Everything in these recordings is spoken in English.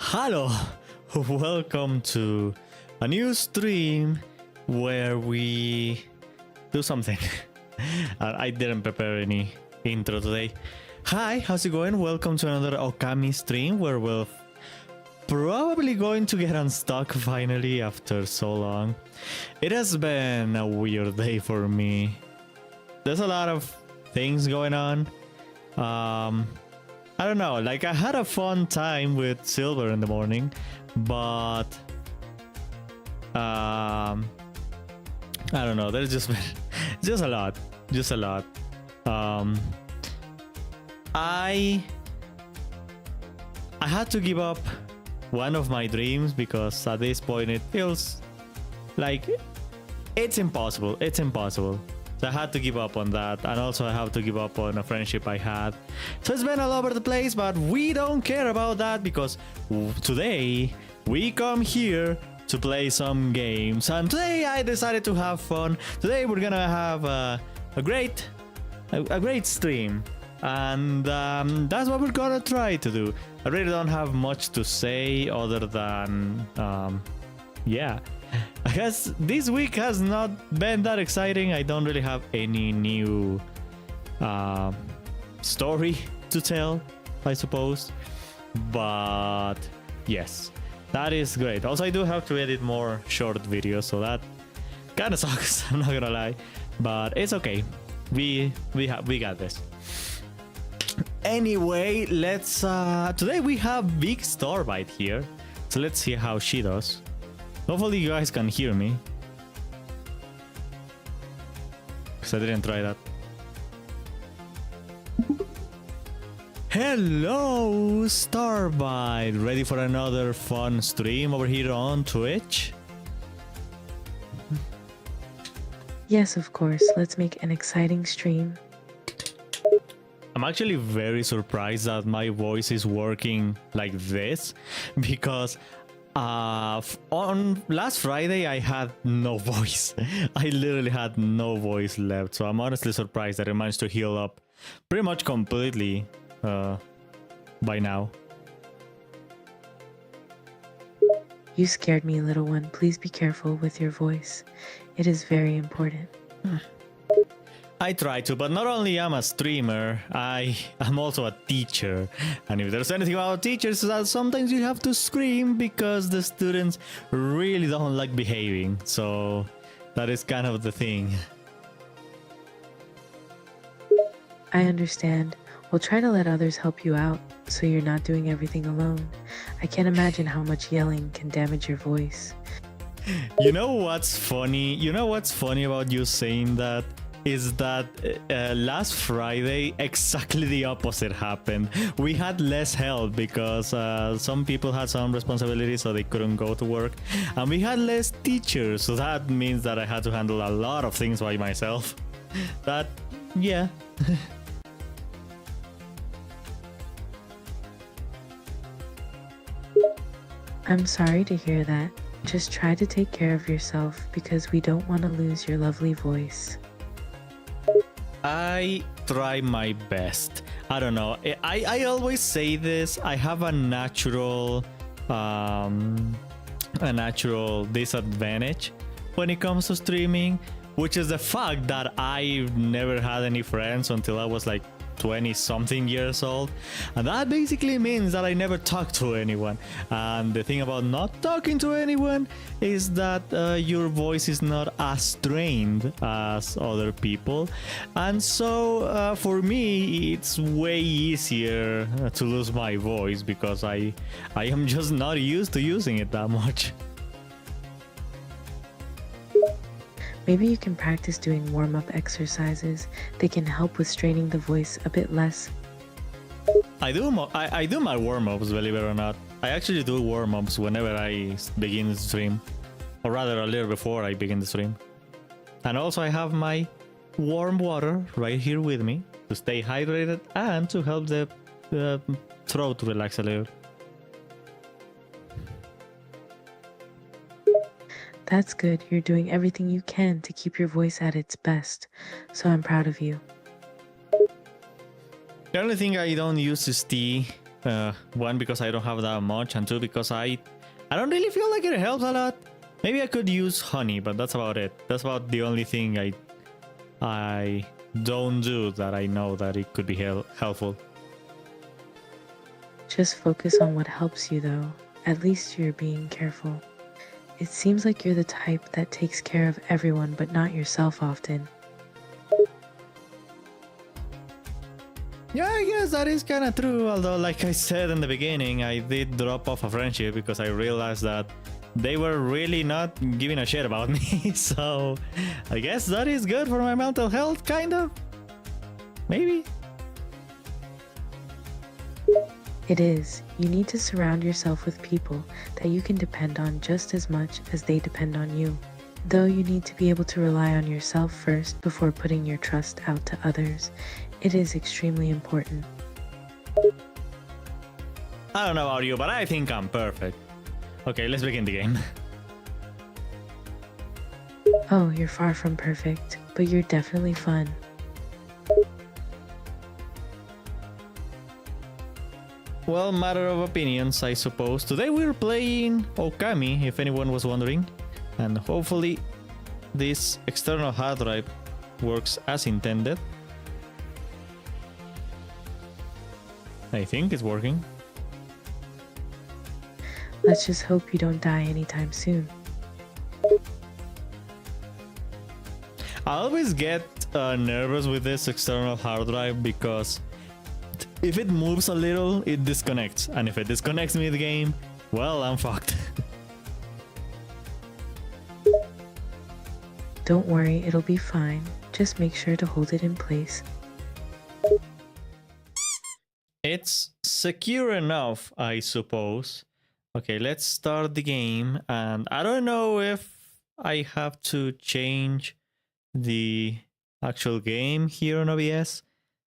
Hello, welcome to a new stream where we do something. I didn't prepare any intro today. Hi, how's it going? Welcome to another Okami stream where we're probably going to get unstuck finally after so long. It has been a weird day for me. There's a lot of things going on. I don't know, like I had a fun time with Silver in the morning, but I don't know, there's just just a lot. I had to give up one of my dreams because at this point it feels like it's impossible. So I had to give up on that, and also I have to give up on a friendship I had. So it's been all over the place, but we don't care about that because today we come here to play some games, and today I decided to have fun. Today we're gonna have a great stream, and that's what we're gonna try to do. I really don't have much to say other than yeah, I guess this week has not been that exciting. I don't really have any new story to tell, I suppose. But yes, that is great. Also, I do have to edit more short videos, so that kind of sucks. I'm not gonna lie, but it's okay. We got this. Anyway, let's today we have Big Starbite here, so let's see how she does. Hopefully you guys can hear me, because I didn't try that. Hello, Starbite! Ready for another fun stream over here on Twitch? Yes, of course. Let's make an exciting stream. I'm actually very surprised that my voice is working like this, because on last Friday I had no voice. I literally had no voice left, so I'm honestly surprised that I managed to heal up pretty much completely by now. You scared me, little one. Please be careful with your voice. It is very important. I try to, but not only am a streamer, I'm also a teacher. And if there's anything about teachers, is that sometimes you have to scream because the students really don't like behaving. So that is kind of the thing. I understand. We'll try to let others help you out so you're not doing everything alone. I can't imagine how much yelling can damage your voice. You know what's funny? You know what's funny about you saying that? Is that last Friday exactly the opposite happened. We had less help because some people had some responsibilities, so they couldn't go to work, and we had less teachers, so that means that I had to handle a lot of things by myself. That, yeah. I'm sorry to hear that. Just try to take care of yourself because we don't want to lose your lovely voice. I try my best. I don't know. I always say this. I have a natural disadvantage when it comes to streaming, which is the fact that I've never had any friends until I was like 20 something years old, and that basically means that I never talk to anyone. And the thing about not talking to anyone is that your voice is not as trained as other people, and so for me it's way easier to lose my voice because I am just not used to using it that much. Maybe you can practice doing warm-up exercises. They can help with straining the voice a bit less. I do my warm-ups, believe it or not. I actually do warm-ups whenever I begin the stream, or rather a little before I begin the stream. And also I have my warm water right here with me to stay hydrated and to help the throat relax a little. That's good. You're doing everything you can to keep your voice at its best, so I'm proud of you. The only thing I don't use is tea One, because I don't have that much, and two, because I don't really feel like it helps a lot. Maybe I could use honey, but that's about it. That's about the only thing I don't do that I know that it could be helpful. Just focus on what helps you, though. At least you're being careful. It seems like you're the type that takes care of everyone but not yourself often. Yeah, I guess that is kind of true. Although, like I said in the beginning, I did drop off a friendship because I realized that they were really not giving a shit about me. So, I guess that is good for my mental health, kind of. Maybe. It is. You need to surround yourself with people that you can depend on just as much as they depend on you. Though you need to be able to rely on yourself first before putting your trust out to others. It is extremely important. I don't know about you, but I think I'm perfect. Okay, let's begin the game. Oh, you're far from perfect, but you're definitely fun. Well, matter of opinions, I suppose. Today we're playing Okami, if anyone was wondering. And hopefully this external hard drive works as intended. I think it's working. Let's just hope you don't die anytime soon. I always get nervous with this external hard drive because if it moves a little, it disconnects. And if it disconnects mid-game, well, I'm fucked. Don't worry, it'll be fine. Just make sure to hold it in place. It's secure enough, I suppose. Okay, let's start the game. And I don't know if I have to change the actual game here on OBS.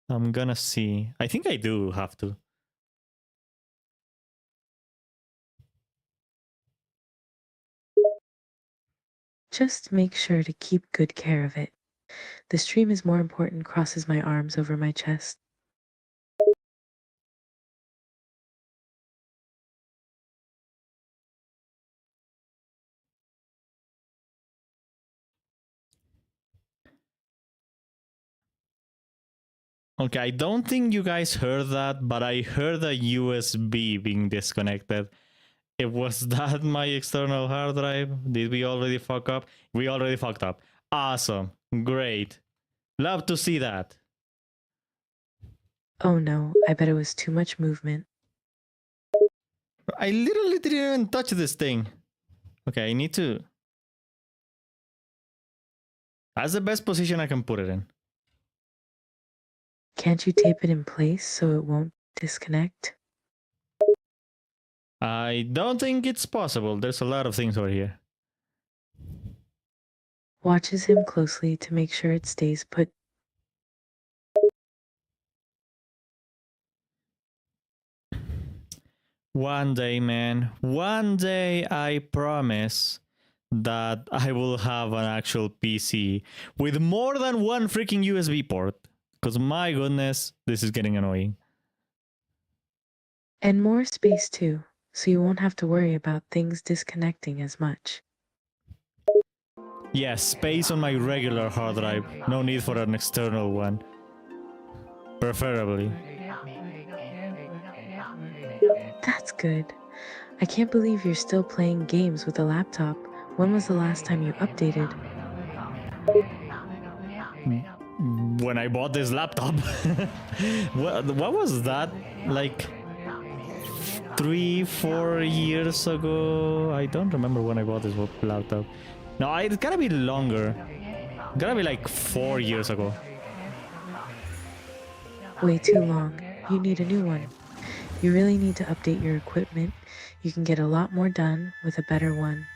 I'm gonna see. I think I do have to. Just make sure to keep good care of it. The stream is more important crosses my arms over my chest. Okay, I don't think you guys heard that, but I heard a USB being disconnected. It was that my external hard drive? Did we already fuck up? We already fucked up. Awesome. Great. Love to see that. Oh no, I bet it was too much movement. I literally didn't even touch this thing. Okay, I need to... That's the best position I can put it in. Can't you tape it in place so it won't disconnect? I don't think it's possible. There's a lot of things over here. Watches him closely to make sure it stays put. One day, man. One day, I promise that I will have an actual PC with more than one freaking USB port. Because my goodness, this is getting annoying. And more space too, so you won't have to worry about things disconnecting as much. Yes, space on my regular hard drive. No need for an external one. Preferably. That's good. I can't believe you're still playing games with a laptop. When was the last time you updated? When I bought this laptop. what was that? Like 3-4 years ago? I don't remember when I bought this laptop. No, it's gotta be longer. It's gotta be like 4 years ago. Way too long. You need a new one. You really need to update your equipment. You can get a lot more done with a better one.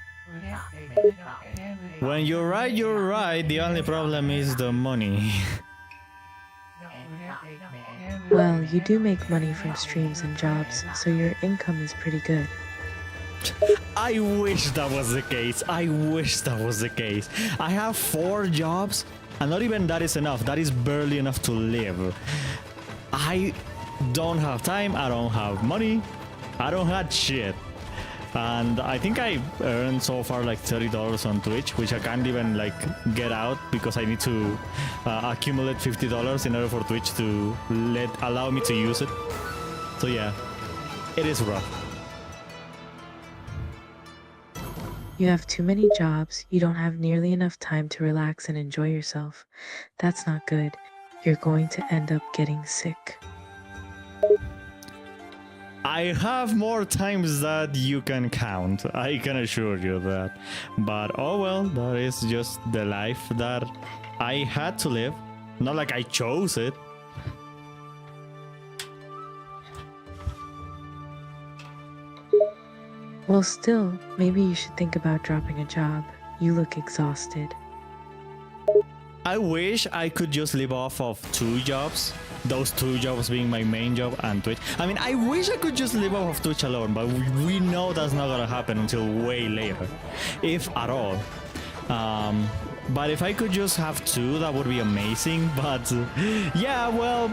When you're right, you're right. The only problem is the money. Well, you do make money from streams and jobs, so your income is pretty good. I wish that was the case. I wish that was the case. I have 4 jobs, and not even that is enough. That is barely enough to live. don't have time, I don't have money, I don't have shit. And I think I earned so far like $30 on Twitch, which I can't even like get out because I need to accumulate $50 in order for Twitch to allow me to use it. So yeah, it is rough. You have too many jobs, you don't have nearly enough time to relax and enjoy yourself. That's not good. You're going to end up getting sick. I have more times that you can count, I can assure you that. But oh well, that is just the life that I had to live. Not like I chose it. Well, still, maybe you should think about dropping a job. You look exhausted. I wish I could just live off of 2 jobs. Those 2 jobs being my main job and Twitch. I mean, I wish I could just live off of Twitch alone, but we know that's not gonna happen until way later, if at all. But if I could just have 2, that would be amazing. But yeah, well,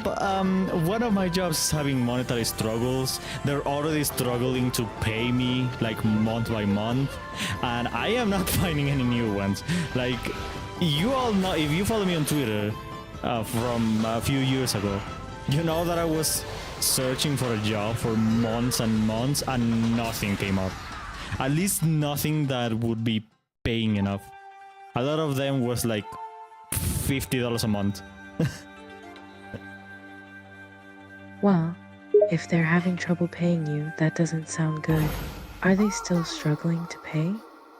one of my jobs is having monetary struggles. They're already struggling to pay me like month by month, and I am not finding any new ones. Like, you all know, if you follow me on Twitter from a few years ago, you know that I was searching for a job for months and months and nothing came up. At least nothing that would be paying enough. A lot of them was like $50 a month. Well, if they're having trouble paying you, that doesn't sound good. Are they still struggling to pay?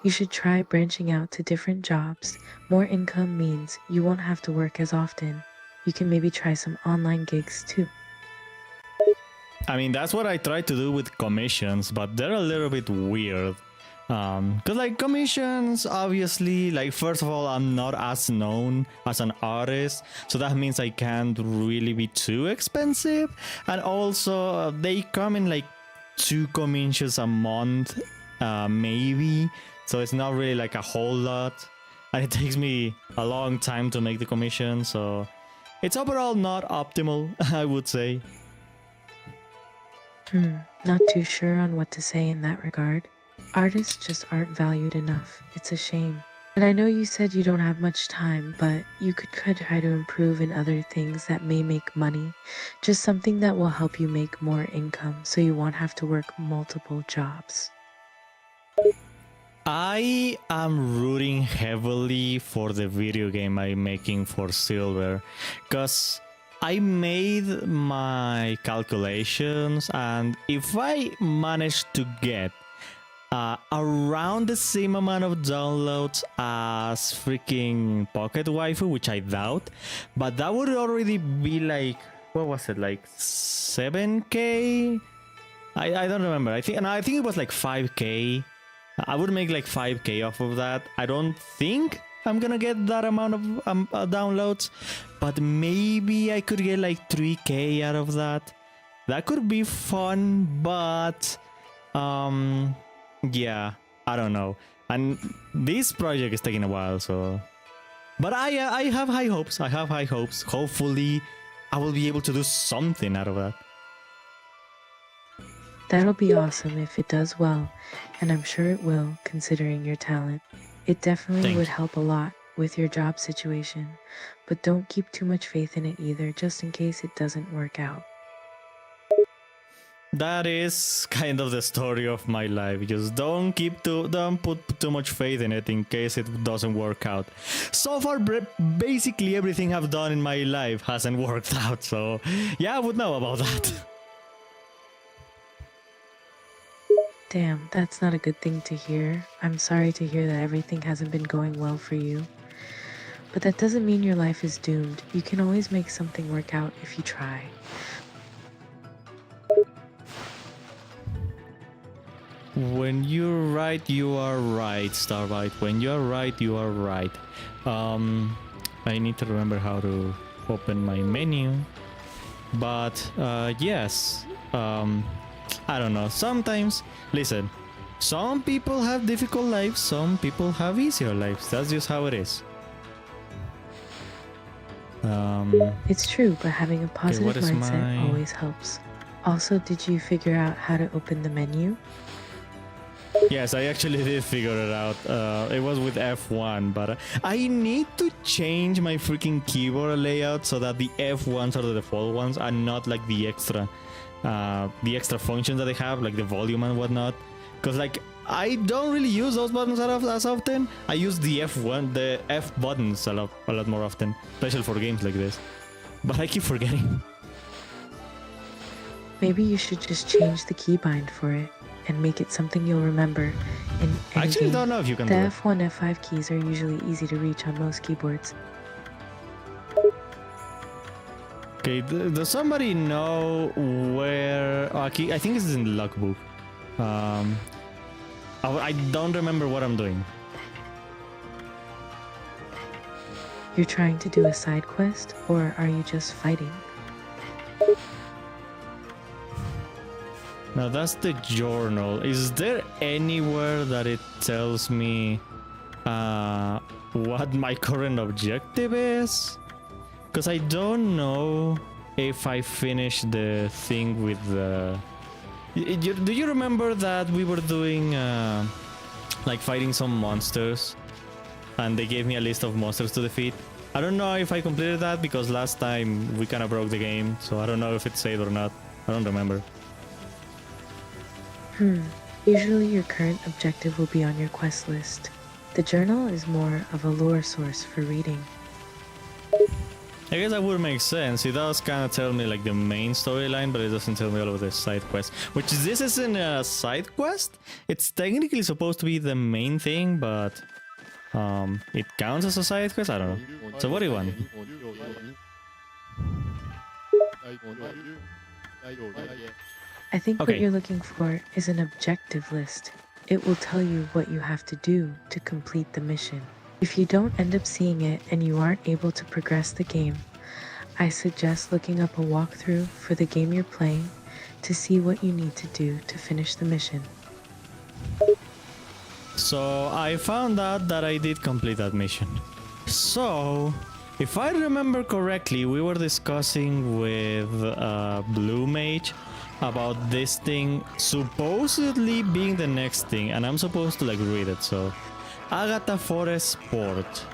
You should try branching out to different jobs. More income means you won't have to work as often. You can maybe try some online gigs too. I mean, that's what I try to do with commissions, but they're a little bit weird. Because like commissions, obviously, like first of all, I'm not as known as an artist, so that means I can't really be too expensive. And also, they come in like 2 commissions a month, maybe. So it's not really like a whole lot, and it takes me a long time to make the commission, so it's overall not optimal, I would say. Not too sure on what to say in that regard. Artists just aren't valued enough. It's a shame. And I know you said you don't have much time, but you could try to improve in other things that may make money. Just something that will help you make more income so you won't have to work multiple jobs. I am rooting heavily for the video game I'm making for Silver, because I made my calculations, and if I manage to get around the same amount of downloads as freaking Pocket Waifu, which I doubt, but that would already be like, what was it, like 7k? I don't remember. I think it was like 5k. I would make like 5k off of that. I don't think I'm gonna get that amount of downloads, but maybe I could get like 3k out of that. That could be fun, but yeah, I don't know. And this project is taking a while, so. But I have high hopes. I have high hopes. Hopefully, I will be able to do something out of that. That'll be awesome if it does well, and I'm sure it will, considering your talent. It definitely would help a lot with your job situation, but don't keep too much faith in it either, just in case it doesn't work out. That is kind of the story of my life. Just don't put too much faith in it in case it doesn't work out. So far, basically everything I've done in my life hasn't worked out, so yeah, I would know about that. Damn, that's not a good thing to hear. I'm sorry to hear that everything hasn't been going well for you. But that doesn't mean your life is doomed. You can always make something work out if you try. When you're right, you are right, Starbite. When you're right, you are right. I need to remember how to open my menu. But yes, I don't know. Sometimes, listen, some people have difficult lives, some people have easier lives. That's just how it is. It's true, but having a positive what is mindset my- always helps. Also, did you figure out how to open the menu? Yes, I actually did figure it out. It was with F1, but I need to change my freaking keyboard layout so that the F1s are the default ones and not like the extra functions that they have, like the volume and whatnot. Because like I don't really use those buttons as often. I use the F buttons a lot more often, especially for games like this. But I keep forgetting. Maybe you should just change the keybind for it and make it something you'll remember in I any actually game. don't know if you can The do it. F1, F5 keys are usually easy to reach on most keyboards. Okay, does somebody know where... Okay, I think this is in the logbook. I don't remember what I'm doing. You're trying to do a side quest, or are you just fighting? Now that's the journal. Is there anywhere that it tells me what my current objective is? Because I don't know if I finished the thing with the... Do you remember that we were doing like fighting some monsters and they gave me a list of monsters to defeat? I don't know if I completed that because last time we kind of broke the game, so I don't know if it's saved or not. I don't remember. Usually your current objective will be on your quest list. The journal is more of a lore source for reading. I guess that would make sense. It does kind of tell me like the main storyline, but it doesn't tell me all of the side quests. Which this isn't a side quest. It's technically supposed to be the main thing, but it counts as a side quest. I don't know. So what do you want? I think Okay. what you're looking for is an objective list. It will tell you what you have to do to complete the mission. If you don't end up seeing it and you aren't able to progress the game, I suggest looking up a walkthrough for the game you're playing to see what you need to do to finish the mission. So I found out that I did complete that mission. So if I remember correctly, we were discussing with Blue Mage about this thing supposedly being the next thing, and I'm supposed to like read it. So Agatha Forest Port.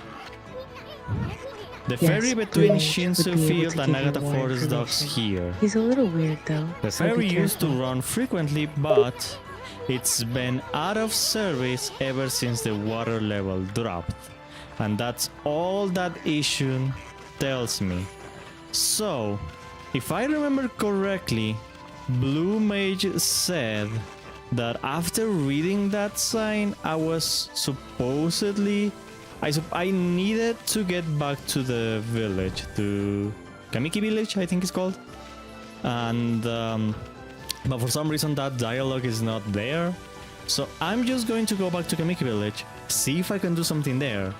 The Yes, ferry Blue between Mage would Shinsu be able Field to and give you Agatha more Forest docks information. here. He's a little weird though, The so be ferry used to careful. run frequently, but it's been out of service ever since the water level dropped. And that's all that issue tells me. So, if I remember correctly, Blue Mage said that after reading that sign, I was supposedly... I needed to get back to the village, to Kamiki village, I think it's called. And but for some reason that dialogue is not there. So I'm just going to go back to Kamiki village, see if I can do something there.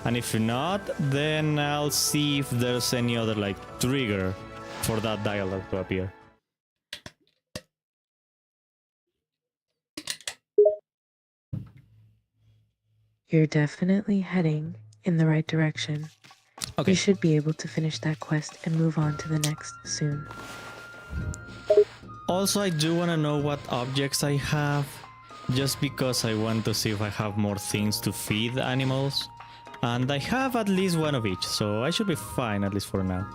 And if not, then I'll see if there's any other like trigger for that dialogue to appear. You're definitely heading in the right direction. Okay. You should be able to finish that quest and move on to the next soon. Also, I do want to know what objects I have, just because I want to see if I have more things to feed the animals. And I have at least one of each, so I should be fine at least for now.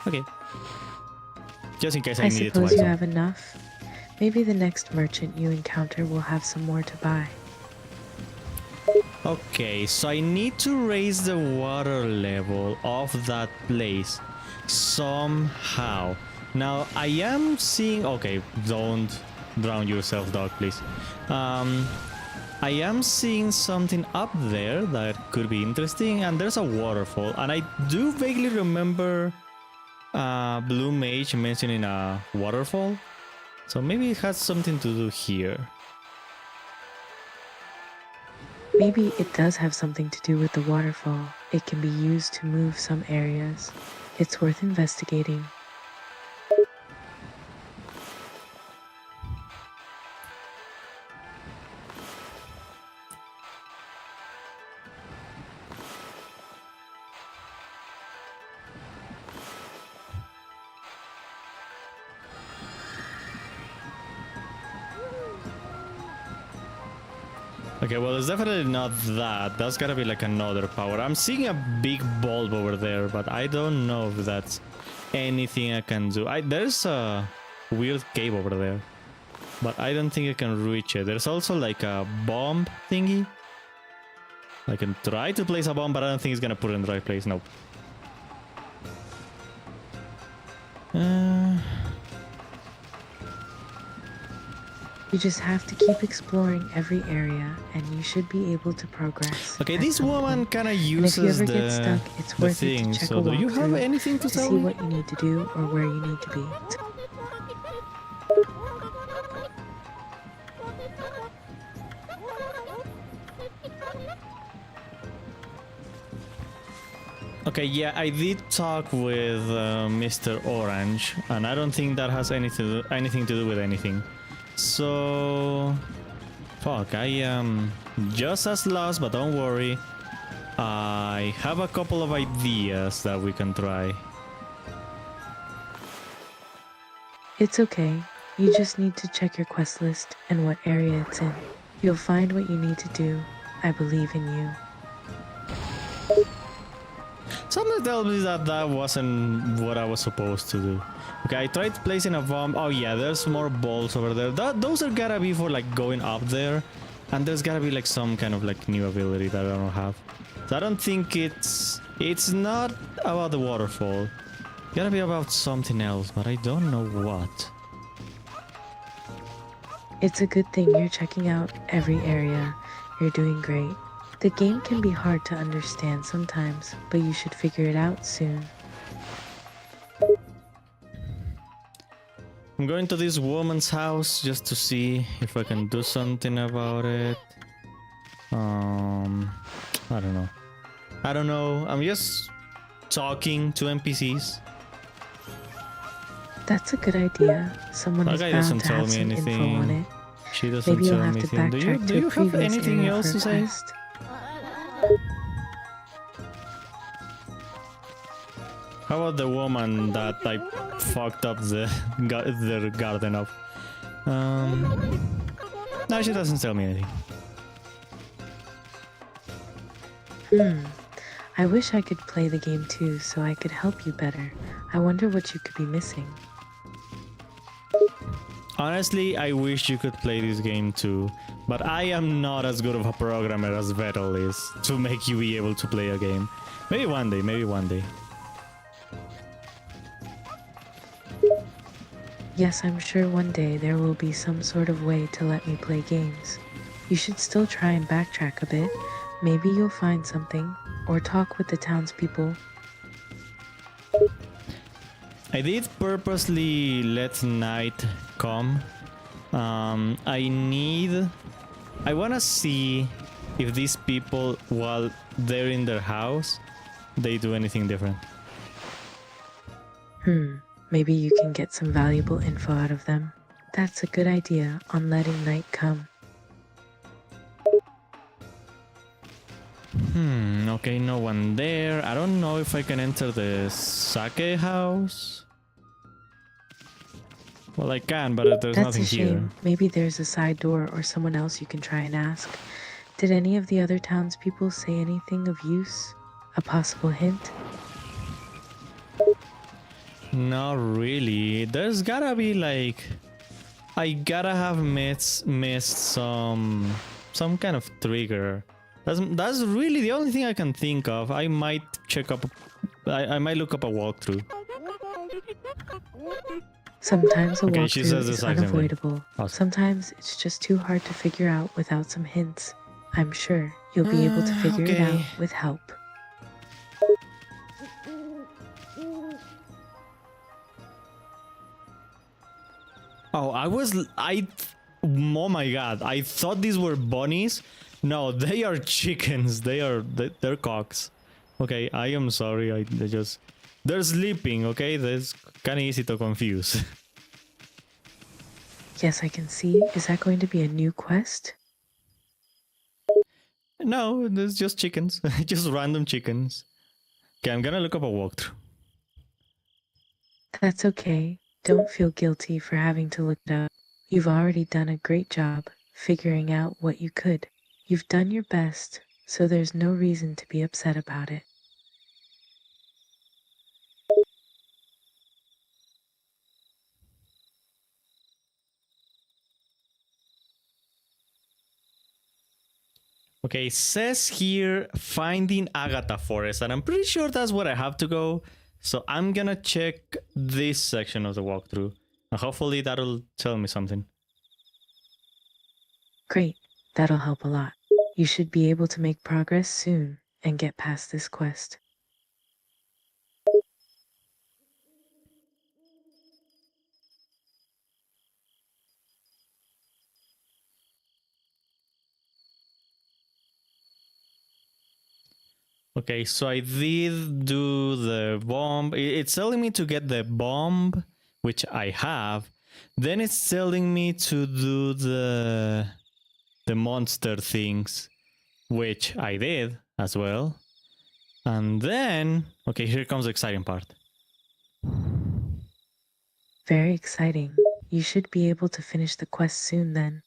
Okay. Just in case I I needed to buy suppose you some. have enough. Maybe the next merchant you encounter will have some more to buy. Okay, so I need to raise the water level of that place somehow. Now I am seeing... Okay, don't drown yourself, dog, please. I am seeing something up there that could be interesting, and there's a waterfall, and I do vaguely remember Blue Mage mentioning a waterfall, so maybe it has something to do here. Maybe it does have something to do with the waterfall. It can be used to move some areas. It's worth investigating. Okay, well, it's definitely not that. That's gotta be like another power. I'm seeing a big bulb over there, but I don't know if that's anything I can do. There's a weird cave over there, but I don't think I can reach it. There's also like a bomb thingy. I can try to place a bomb, but I don't think it's gonna put it in the right place. Nope. You just have to keep exploring every area and you should be able to progress. Okay, at this some woman point. kind of And if you uses ever get stuck, it's the worth it thing. to check So a do you have walkthrough anything to to tell see me? what you need to do or where you need to be. Okay, yeah, I did talk with Mr. Orange, and I don't think that has anything to do with anything. So, fuck, I am just as lost, but don't worry. I have a couple of ideas that we can try. It's okay. You just need to check your quest list and what area it's in. You'll find what you need to do. I believe in you. Something tells me that that wasn't what I was supposed to do. Okay, I tried placing a bomb. Oh yeah, there's more balls over there. Those are gotta be for like going up there. And there's gotta be like some kind of like new ability that I don't have. So I don't think it's not about the waterfall. It's gotta be about something else, but I don't know what. It's a good thing you're checking out every area. You're doing great. The game can be hard to understand sometimes, but you should figure it out soon. I'm going to this woman's house just to see if I can do something about it. I don't know. I don't know. I'm just talking to NPCs. That's a good idea. Someone That is guy bound doesn't to tell have me some info anything. on it. She doesn't Maybe you'll tell have me to anything. backtrack Do to you a have previous anything area else for to a say? quest. How about the woman that I fucked up the garden of? No, she doesn't tell me anything. I wish I could play the game too so I could help you better. I wonder what you could be missing. Honestly, I wish you could play this game too, but I am not as good of a programmer as Vettel is to make you be able to play a game. Maybe one day, maybe one day. Yes, I'm sure one day there will be some sort of way to let me play games. You should still try and backtrack a bit. Maybe you'll find something, or talk with the townspeople. I did purposely let night come. I wanna see if these people, while they're in their house, they do anything different. Maybe you can get some valuable info out of them. That's a good idea on letting night come. Okay, no one there. I don't know if I can enter the sake house. Well, I can, but there's That's nothing a shame. here. Maybe there's a side door or someone else you can try and ask. Did any of the other townspeople say anything of use? A possible hint? Not really. There's gotta be like... I gotta have missed some kind of trigger. That's really the only thing I can think of. I might check up... I might look up a walkthrough. Sometimes a Okay, she says walkthrough the is exact same thing. unavoidable. Awesome. Sometimes it's just too hard to figure out without some hints. I'm sure you'll be able to figure it out Okay. with help. Oh, oh my god, I thought these were bunnies. No, they are chickens. They're cocks. Okay, I am sorry. They're sleeping, okay? That's kind of easy to confuse. Yes, I can see. Is that going to be a new quest? No, there's just chickens. Just random chickens. Okay, I'm gonna look up a walkthrough. That's okay. Don't feel guilty for having to look it up. You've already done a great job figuring out what you could. You've done your best, so there's no reason to be upset about it. Okay, it says here finding Agatha Forest, and I'm pretty sure that's where I have to go. So I'm gonna check this section of the walkthrough, and hopefully that'll tell me something. Great, that'll help a lot. You should be able to make progress soon and get past this quest. Okay, so I did do the bomb. It's telling me to get the bomb, which I have. Then it's telling me to do the monster things, which I did as well. And then, okay, here comes the exciting part. Very exciting. You should be able to finish the quest soon then.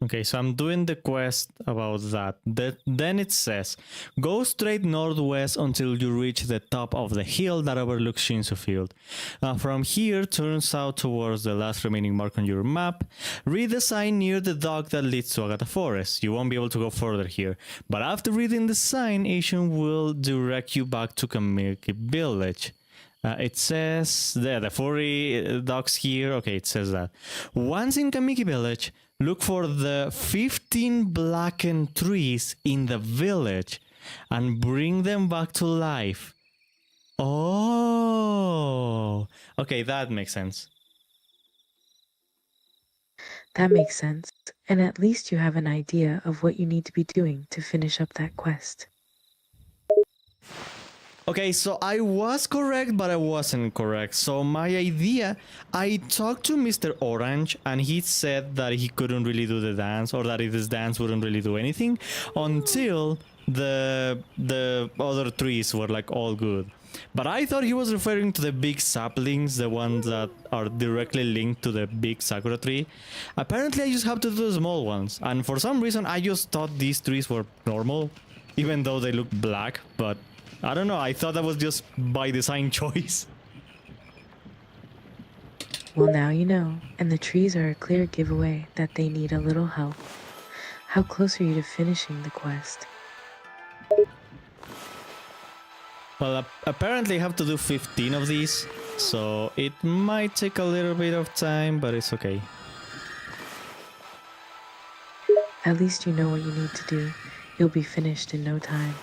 Okay, so I'm doing the quest about that. Then it says, go straight northwest until you reach the top of the hill that overlooks Shinsu Field. From here, turn south towards the last remaining mark on your map. Read the sign near the dock that leads to Agatha Forest. You won't be able to go further here. But after reading the sign, Asian will direct you back to Kamiki Village. It says there, the 40 docks here. Okay, it says that. Once in Kamiki Village, look for the 15 blackened trees in the village and bring them back to life. Oh, okay, that makes sense. That makes sense, and at least you have an idea of what you need to be doing to finish up that quest. Okay, so I was correct, but I wasn't correct. So my idea, I talked to Mr. Orange, and he said that he couldn't really do the dance, or that this dance wouldn't really do anything until the other trees were like all good. But I thought he was referring to the big saplings, the ones that are directly linked to the big sakura tree. Apparently I just have to do the small ones, and for some reason I just thought these trees were normal, even though they look black, but I don't know, I thought that was just by design choice. Well, now you know, and the trees are a clear giveaway that they need a little help. How close are you to finishing the quest? Well, apparently I have to do 15 of these, so it might take a little bit of time, but it's okay. At least you know what you need to do. You'll be finished in no time.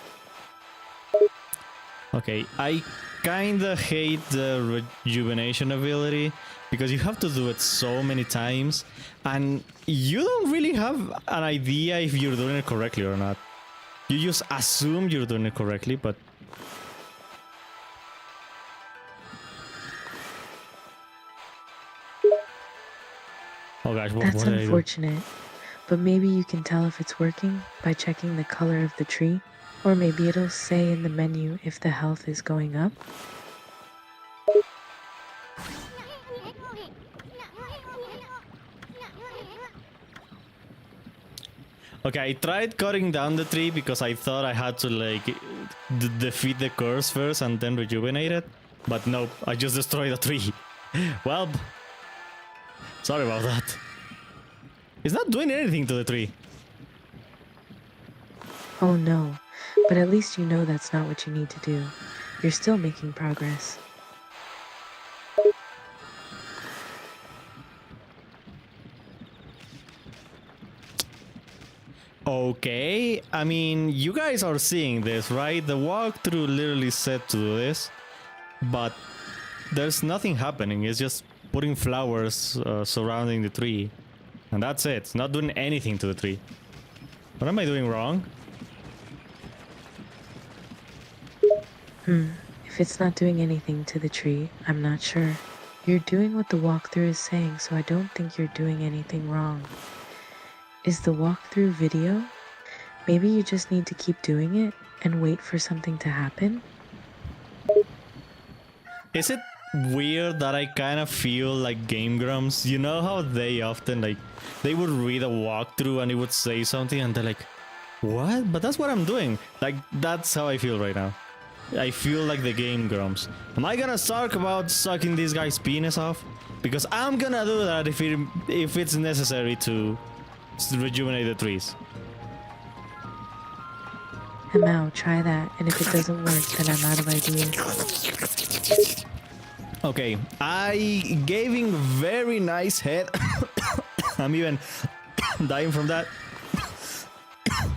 Okay, I kinda hate the rejuvenation ability because you have to do it so many times and you don't really have an idea if you're doing it correctly or not. You just assume you're doing it correctly, but oh gosh, That's what did I do? unfortunate, but maybe you can tell if it's working by checking the color of the tree, or maybe it'll say in the menu if the health is going up. Okay, I tried cutting down the tree because I thought I had to like defeat the curse first and then rejuvenate it, but nope, I just destroyed the tree. Well, sorry about that. It's not doing anything to the tree. Oh no, but at least you know that's not what you need to do. You're still making progress. Okay, I mean, you guys are seeing this, right? The walkthrough literally said to do this, but there's nothing happening. It's just putting flowers surrounding the tree, and that's it. It's not doing anything to the tree. What am I doing wrong? If it's not doing anything to the tree, I'm not sure. You're doing what the walkthrough is saying, so I don't think you're doing anything wrong. Is the walkthrough video? Maybe you just need to keep doing it and wait for something to happen? Is it weird that I kind of feel like Game Grumps? You know how they often like they would read a walkthrough and it would say something and they're like, what? But that's what I'm doing. Like that's how I feel right now. I feel like the Game Grumps. Am I gonna talk about sucking this guy's penis off? Because I'm gonna do that if it's necessary to rejuvenate the trees. And now try that, and if it doesn't work, then I'm out of ideas. Okay, I gave him very nice head. I'm even dying from that.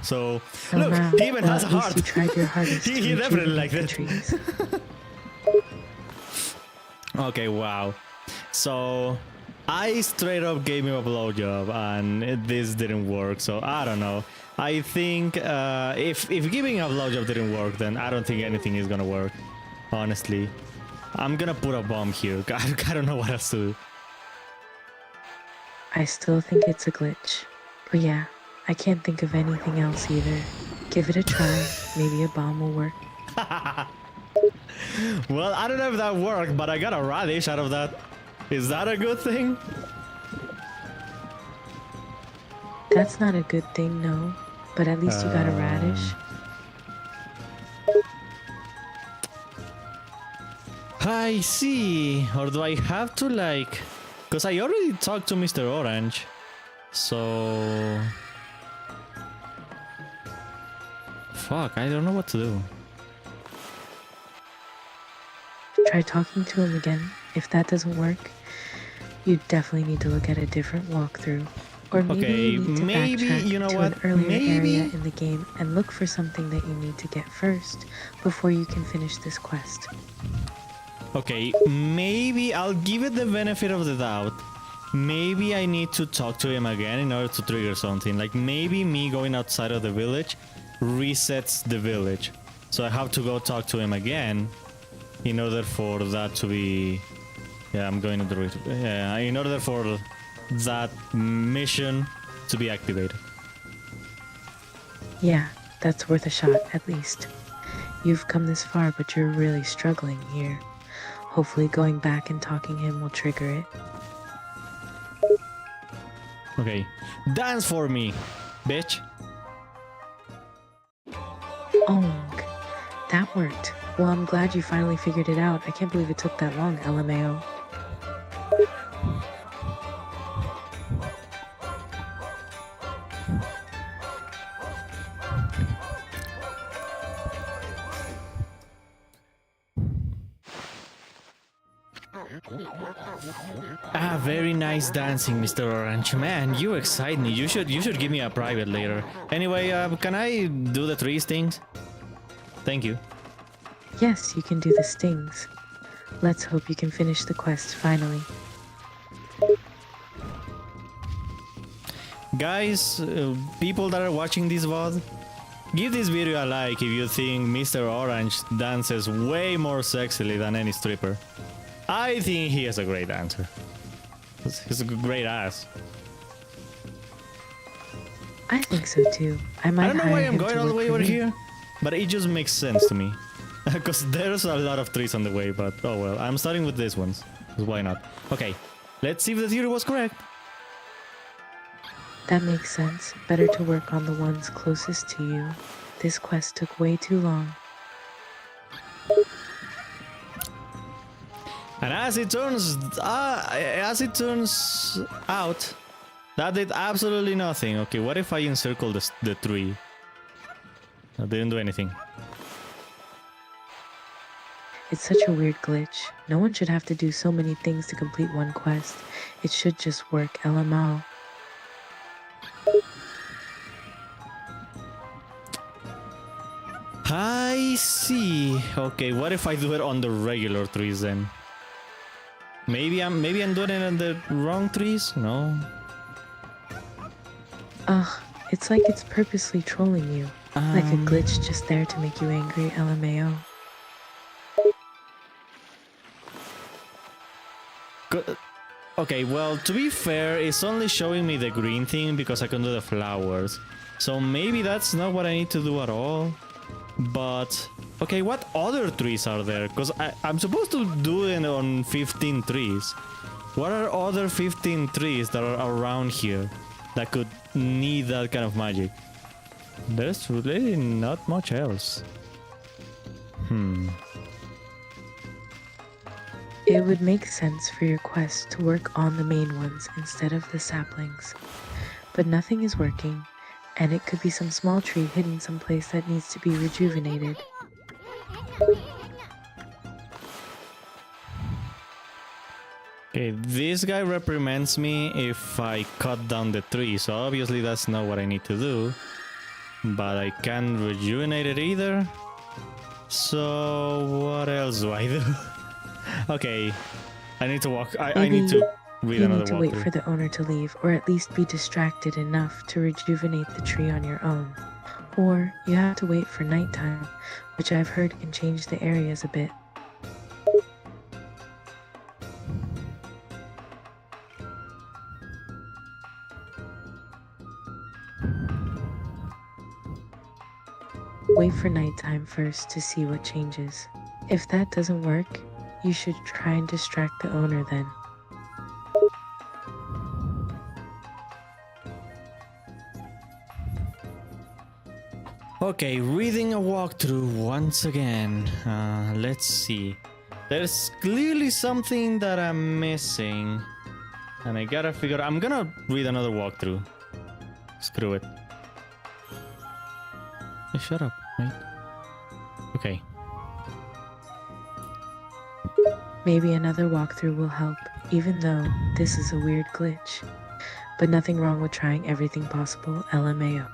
So, Oh, look, wow. he even Well, has a at least heart. you tried your hardest he to definitely rejuvenate liked the it. trees. Okay, wow. So, I straight up gave him a blowjob and this didn't work. So, I don't know. I think if giving a blowjob didn't work, then I don't think anything is gonna work. Honestly. I'm gonna put a bomb here. I don't know what else to do. I still think it's a glitch. But yeah, I can't think of anything else either. Give it a try. Maybe a bomb will work. Well, I don't know if that worked, but I got a radish out of that. Is that a good thing? That's not a good thing, no. But at least you got a radish. I see. Or do I have to like... Because I already talked to Mr. Orange. So... Fuck, I don't know what to do. Try talking to him again. If that doesn't work, you definitely need to look at a different walkthrough. Or maybe Okay, you need to maybe, backtrack you know to what, an earlier maybe- area in the game and look for something that you need to get first before you can finish this quest. Okay, maybe I'll give it the benefit of the doubt. Maybe I need to talk to him again in order to trigger something. Like maybe me going outside of the village resets the village. So I have to go talk to him again in order for that to be... Yeah, I'm going to do it. Yeah, in order for that mission to be activated. Yeah, that's worth a shot, at least. You've come this far, but you're really struggling here. Hopefully going back and talking to him will trigger it. Okay, dance for me, bitch. Oh, that worked. Well, I'm glad you finally figured it out. I can't believe it took that long, LMAO. Ah, very nice dancing, Mr. Orange. Man, you excite me. You should give me a private later. Anyway, can I do the trees things? Thank you. Yes, you can do the stings. Let's hope you can finish the quest finally. Guys, people that are watching this VOD, give this video a like if you think Mr. Orange dances way more sexily than any stripper. I think he has a great dancer. He's a great ass. I think so too. I might I don't know hire why I'm him going to all the work way for over me. here, but it just makes sense to me. Because there's a lot of trees on the way, but oh well. I'm starting with these ones. 'Cause why not? Okay, let's see if the theory was correct. That makes sense. Better to work on the ones closest to you. This quest took way too long. And as it turns out, that did absolutely nothing. Okay, what if I encircle the tree? That didn't do anything. It's such a weird glitch. No one should have to do so many things to complete one quest. It should just work, LMAO. I see. Okay, what if I do it on the regular trees then? Maybe I'm doing it on the wrong trees? No. Ugh, it's like it's purposely trolling you. Like a glitch just there to make you angry, LMAO. Okay, well, to be fair, it's only showing me the green thing because I can do the flowers. So maybe that's not what I need to do at all. But Okay, what other trees are there? Because I'm supposed to do it on 15 trees. What are other 15 trees that are around here that could need that kind of magic? There's really not much else. It would make sense for your quest to work on the main ones instead of the saplings. But nothing is working, and it could be some small tree hidden someplace that needs to be rejuvenated. Okay, this guy reprimands me if I cut down the tree, so obviously that's not what I need to do. But I can't rejuvenate it either. So what else do I do? Okay, I need to walk. I need to read You another need to wait walkthrough. for the owner to leave, or at least be distracted enough to rejuvenate the tree on your own. Or you have to wait for nighttime, which I've heard can change the areas a bit. Wait for nighttime first to see what changes. If that doesn't work, you should try and distract the owner then. Okay, reading a walkthrough once again. Let's see. There's clearly something that I'm missing. And I gotta figure... I'm gonna read another walkthrough. Screw it. Hey, shut up, mate. Okay. Maybe another walkthrough will help, even though this is a weird glitch. But nothing wrong with trying everything possible, LMAO.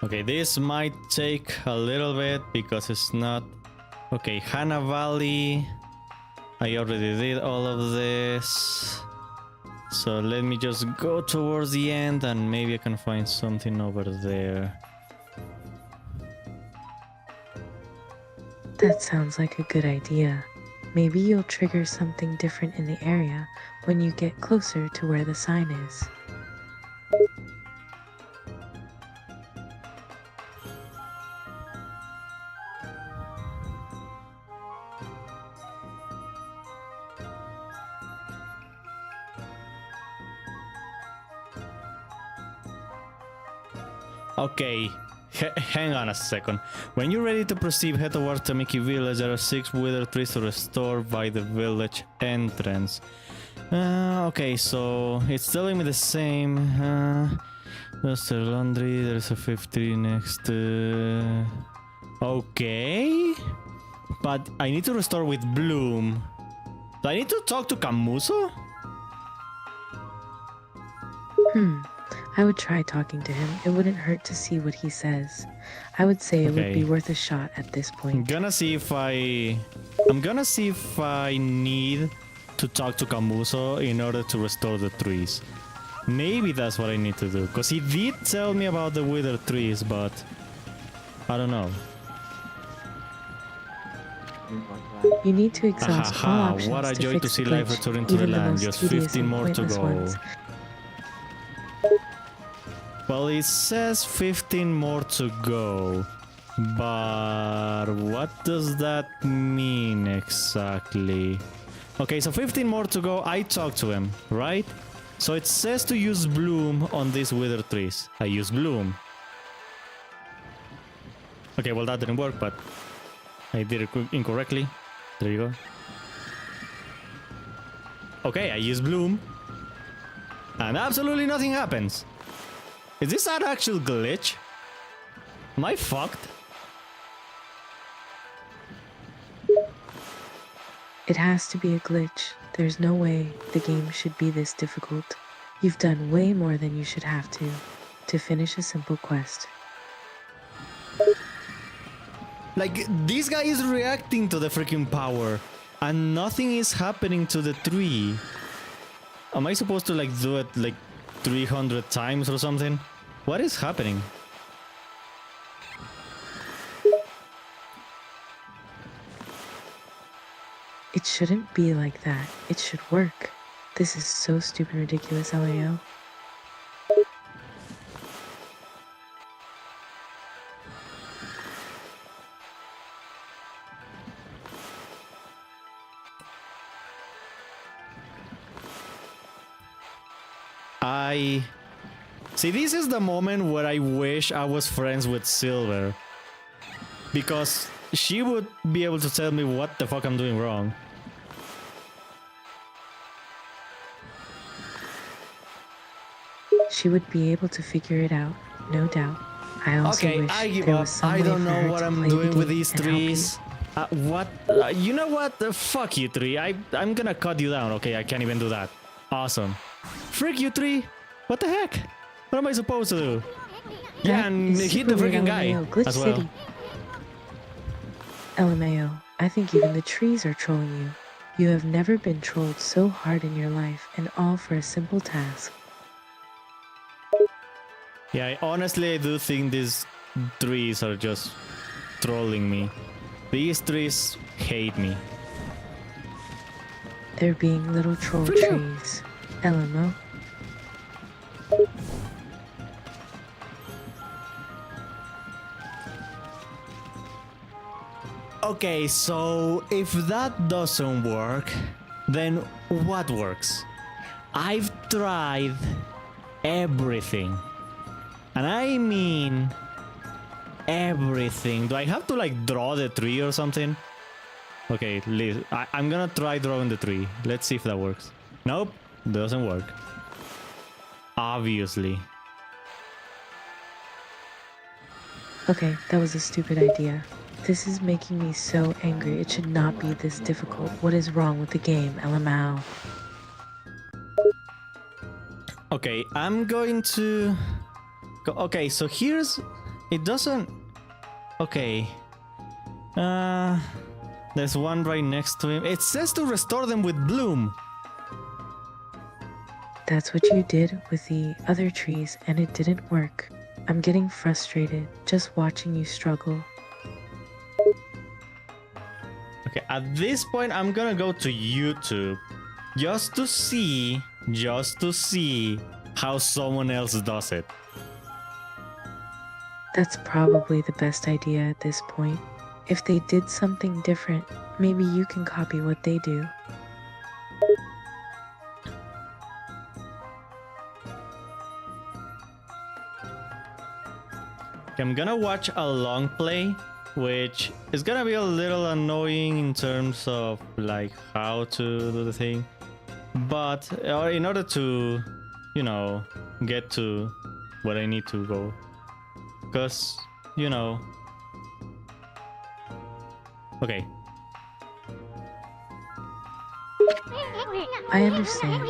Okay, this might take a little bit because it's not... Okay, Hana Valley. I already did all of this. So let me just go towards the end and maybe I can find something over there. That sounds like a good idea. Maybe you'll trigger something different in the area when you get closer to where the sign is. Okay, hang on a second. When you're ready to proceed, head towards Tamiki village. There are 6 wither trees to restore by the village entrance. Okay, so it's telling me the same. There's the laundry, there's a 50 next. Okay, but I need to restore with Bloom. Do I need to talk to Kamuso? I would try talking to him. It wouldn't hurt to see what he says. I would say it would be worth a shot at this I'm point. gonna see if I need to talk to Kamuso in order to restore the trees. Maybe that's what I need to do, because he did tell me about the wither trees, but I don't know. You need to exhaust all Ahaha, options what a to joy fix to see the life glitch, returning to the even land. most Just tedious 15 and more to pointless go. ones. Well, it says 15 more to go, but what does that mean exactly? Okay, so 15 more to go. I talked to him, right? So it says to use Bloom on these wither trees. I use Bloom. Okay, well that didn't work, but I did it incorrectly. There you go. Okay, I use Bloom. And absolutely nothing happens. Is this an actual glitch? Am I fucked? It has to be a glitch. There's no way the game should be this difficult. You've done way more than you should have to finish a simple quest. Like, this guy is reacting to the freaking power and nothing is happening to the tree. Am I supposed to like do it like 300 times or something? What is happening? It shouldn't be like that. It should work. This is so stupid and ridiculous, LAO. See, this is the moment where I wish I was friends with Silver. Because she would be able to tell me what the fuck I'm doing wrong. She would be able to figure it out, no doubt. I also Okay, wish I give there up. was some I way don't for her know what to I'm play the doing with game these and help you. trees. What? You know what? Fuck you, tree. I'm gonna cut you down. Okay, I can't even do that. Awesome. Frick you, tree. What the heck? What am I supposed to do? Yeah, That and is hit the super weird, freaking guy LMAO. Glitch as well. City. LMAO, I think even the trees are trolling you. You have never been trolled so hard in your life, and all for a simple task. Yeah, honestly, I do think these trees are just trolling me. These trees hate me. They're being little troll Freak out. trees. LMO. Okay, so if that doesn't work, then what works? I've tried everything. And I mean everything. Do I have to like draw the tree or something? Okay, I'm gonna try drawing the tree. Let's see if that works. Nope, doesn't work. Obviously. Okay, that was a stupid idea. This is making me so angry. It should not be this difficult. What is wrong with the game, LMAO? Okay, I'm going to... Okay, so here's... It doesn't... Okay. There's one right next to him. It says to restore them with bloom. That's what you did with the other trees, and it didn't work. I'm getting frustrated just watching you struggle. Okay, at this point, I'm gonna go to YouTube just to see how someone else does it. That's probably the best idea at this point. If they did something different, maybe you can copy what they do. I'm gonna watch a long play, which is gonna be a little annoying in terms of like how to do the thing, but in order to, you know, get to where I need to go, because, you know, okay. I understand.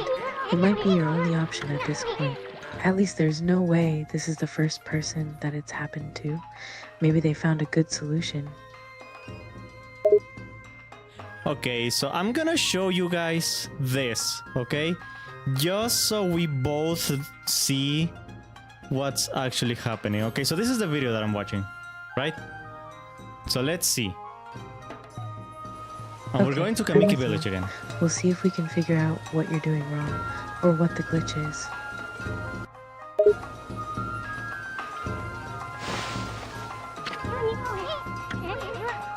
It might be your only option at this point. At least there's no way this is the first person that it's happened to. Maybe they found a good solution. Okay, so I'm gonna show you guys this, okay? Just so we both see what's actually happening. Okay, so this is the video that I'm watching, right? So let's see. And we're Okay, going to I'm Kamiki with Village you. again. We'll see if we can figure out what you're doing wrong, or what the glitch is.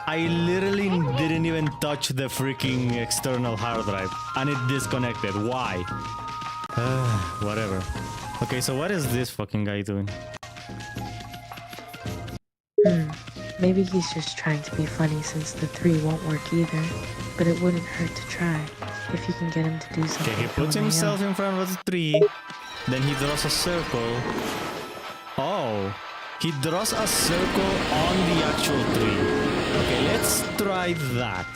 I literally didn't even touch the freaking external hard drive, and it disconnected. Why? Whatever. Okay, so what is this fucking guy doing? Maybe he's just trying to be funny since the 3 won't work either. But it wouldn't hurt to try, if you can get him to do something. Okay, he puts LMAO. himself in front of the tree, then he draws a circle. Oh, he draws a circle on the actual tree. Okay, let's try that.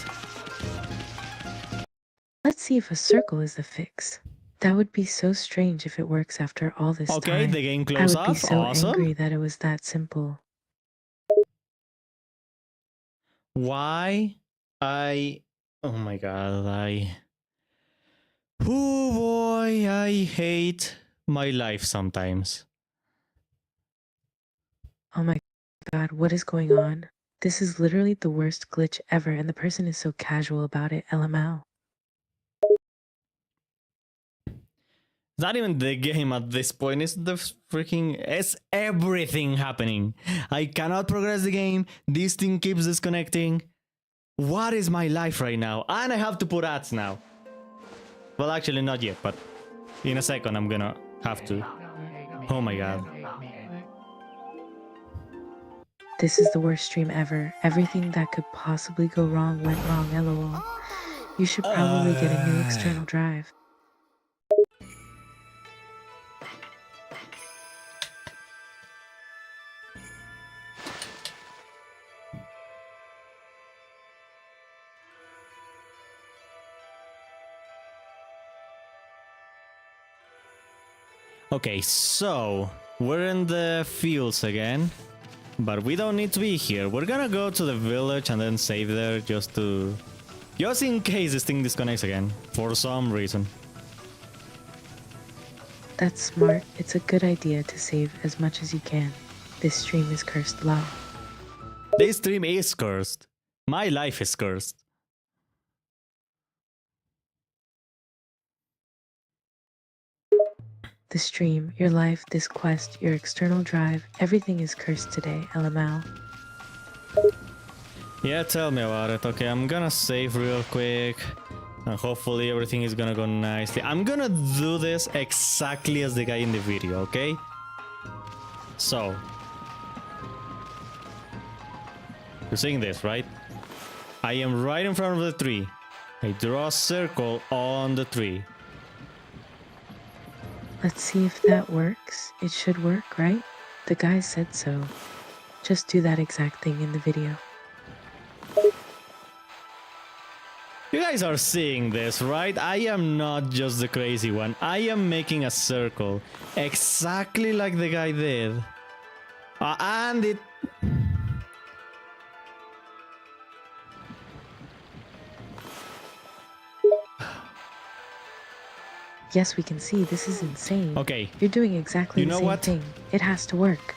Let's see if a circle is the fix. That would be so strange if it works after all this Okay, time. the game I close would be up. so Awesome. angry that it was that simple. Why? Oh my god, oh boy, I hate my life sometimes. Oh my god, what is going on? This is literally the worst glitch ever, and the person is so casual about it, LML. Not even the game at this point, it's the freaking... It's everything happening. I cannot progress the game, this thing keeps disconnecting. What is my life right now? And I have to put ads now. Well, actually not yet, but in a second I'm gonna have to. Oh my god. This is the worst stream ever. Everything that could possibly go wrong went wrong, LOL. You should probably get a new external drive. Okay, so we're in the fields again, but we don't need to be here. We're gonna go to the village and then save there just in case this thing disconnects again for some reason. That's smart. It's a good idea to save as much as you can. This stream is cursed low. This stream is cursed. My life is cursed. The stream, your life, this quest, your external drive, everything is cursed today, LML. Yeah, tell me about it. Okay, I'm gonna save real quick. And hopefully everything is gonna go nicely. I'm gonna do this exactly as the guy in the video, okay? So. You're seeing this, right? I am right in front of the tree. I draw a circle on the tree. Let's see if that works. It should work, right? The guy said so. Just do that exact thing in the video. You guys are seeing this, right? I am not just the crazy one. I am making a circle. Exactly like the guy did. And it... Yes, we can see. This is insane. Okay. You're doing exactly the same thing. It has to work.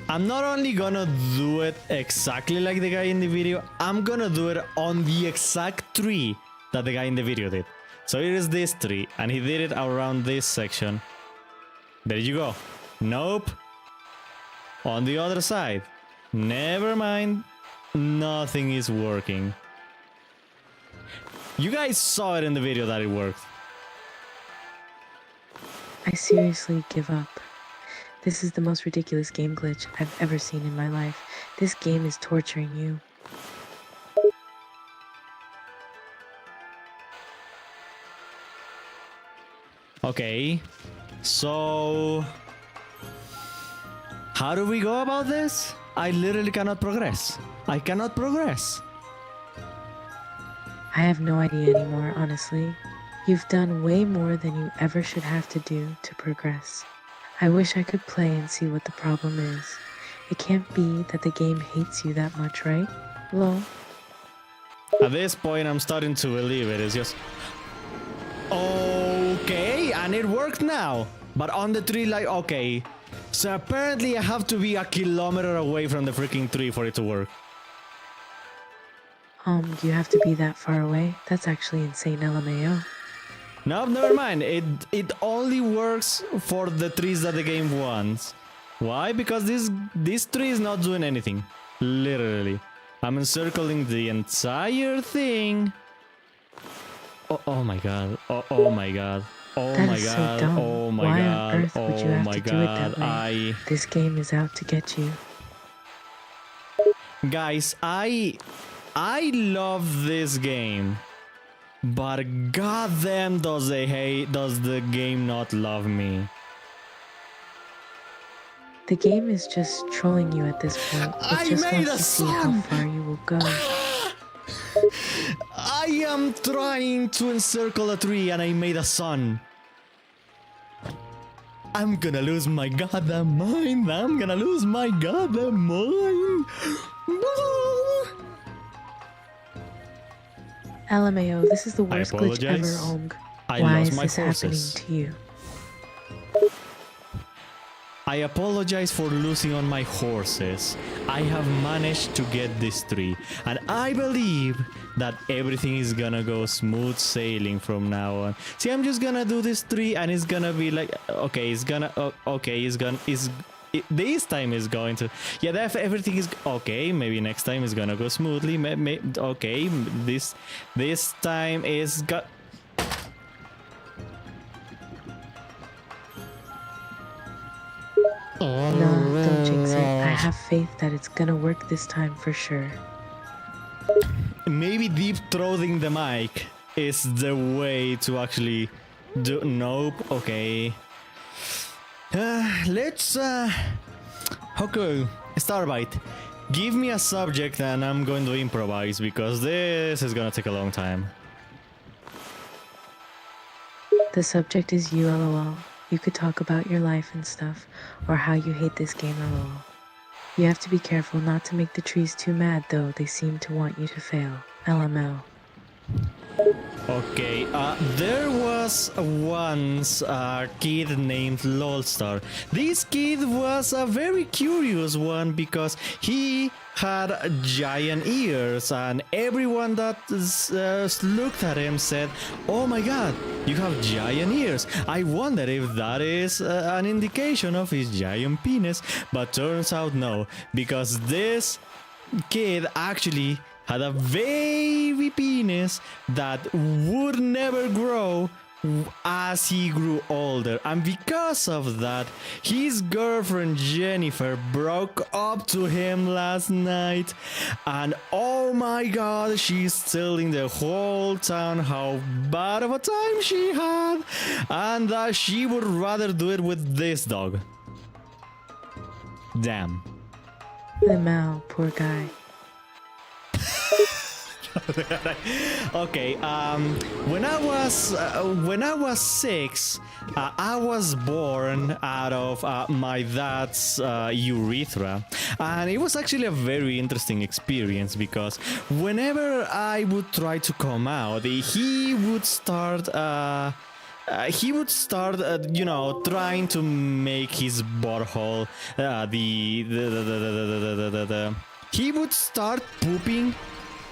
I'm not only gonna do it exactly like the guy in the video, I'm gonna do it on the exact tree that the guy in the video did. So here is this tree, and he did it around this section. There you go. Nope. On the other side. Never mind. Nothing is working. You guys saw it in the video that it worked. I seriously give up. This is the most ridiculous game glitch I've ever seen in my life. This game is torturing you. Okay, so how do we go about this? I literally cannot progress. I cannot progress. I have no idea anymore, honestly. You've done way more than you ever should have to do to progress. I wish I could play and see what the problem is. It can't be that the game hates you that much, right? Lol. At this point, I'm starting to believe it. It's just... Okay, and it worked now. But on the tree, like, okay. So apparently I have to be a kilometer away from the freaking tree for it to work. Do you have to be that far away? That's actually insane, LMAO. Nope, never mind. It only works for the trees that the game wants. Why? Because this tree is not doing anything. Literally. I'm encircling the entire thing. Oh my god. Oh my god. Oh that my is god. So dumb. Oh my Why god. on earth would you have to do it that way? This game is out to get you. Guys, I love this game. But goddamn does the game not love me. The game is just trolling you at this point. It just wants to see how far you will go. I am trying to encircle a tree and I made a sun. I'm gonna lose my goddamn mind. I'm gonna lose my goddamn mind. LMAO, this is the worst glitch ever, Ong. Why is this happening to you? I apologize for losing on my horses. I have managed to get this tree, and I believe that everything is gonna go smooth sailing from now on. See, I'm just gonna do this tree, and it's gonna be like, okay, it's gonna, okay, it's gonna, this time is going to, yeah, everything is okay. Maybe next time is gonna go smoothly. Okay, this time is got. No, don't jinx it. I have faith that it's gonna work this time for sure. Maybe deep throating the mic is the way to actually do. Nope. Okay. Let's. Okay. Starbite. Give me a subject and I'm going to improvise because this is gonna take a long time. The subject is you, lol. You could talk about your life and stuff, or how you hate this game, lol. You have to be careful not to make the trees too mad, though. They seem to want you to fail. LML. Okay, there was once a kid named Lolstar. This kid was a very curious one because he had giant ears, and everyone that looked at him said, "Oh my god, you have giant ears. I wonder if that is an indication of his giant penis." But turns out no, because this kid actually had a baby penis that would never grow as he grew older, and because of that his girlfriend Jennifer broke up to him last night, and oh my god, she's telling the whole town how bad of a time she had and that she would rather do it with this dog. Damn. LML, poor guy. Okay, when I was 6, I was born out of my dad's urethra, and it was actually a very interesting experience because whenever I would try to come out, he would start you know, trying to make his butthole he would start pooping.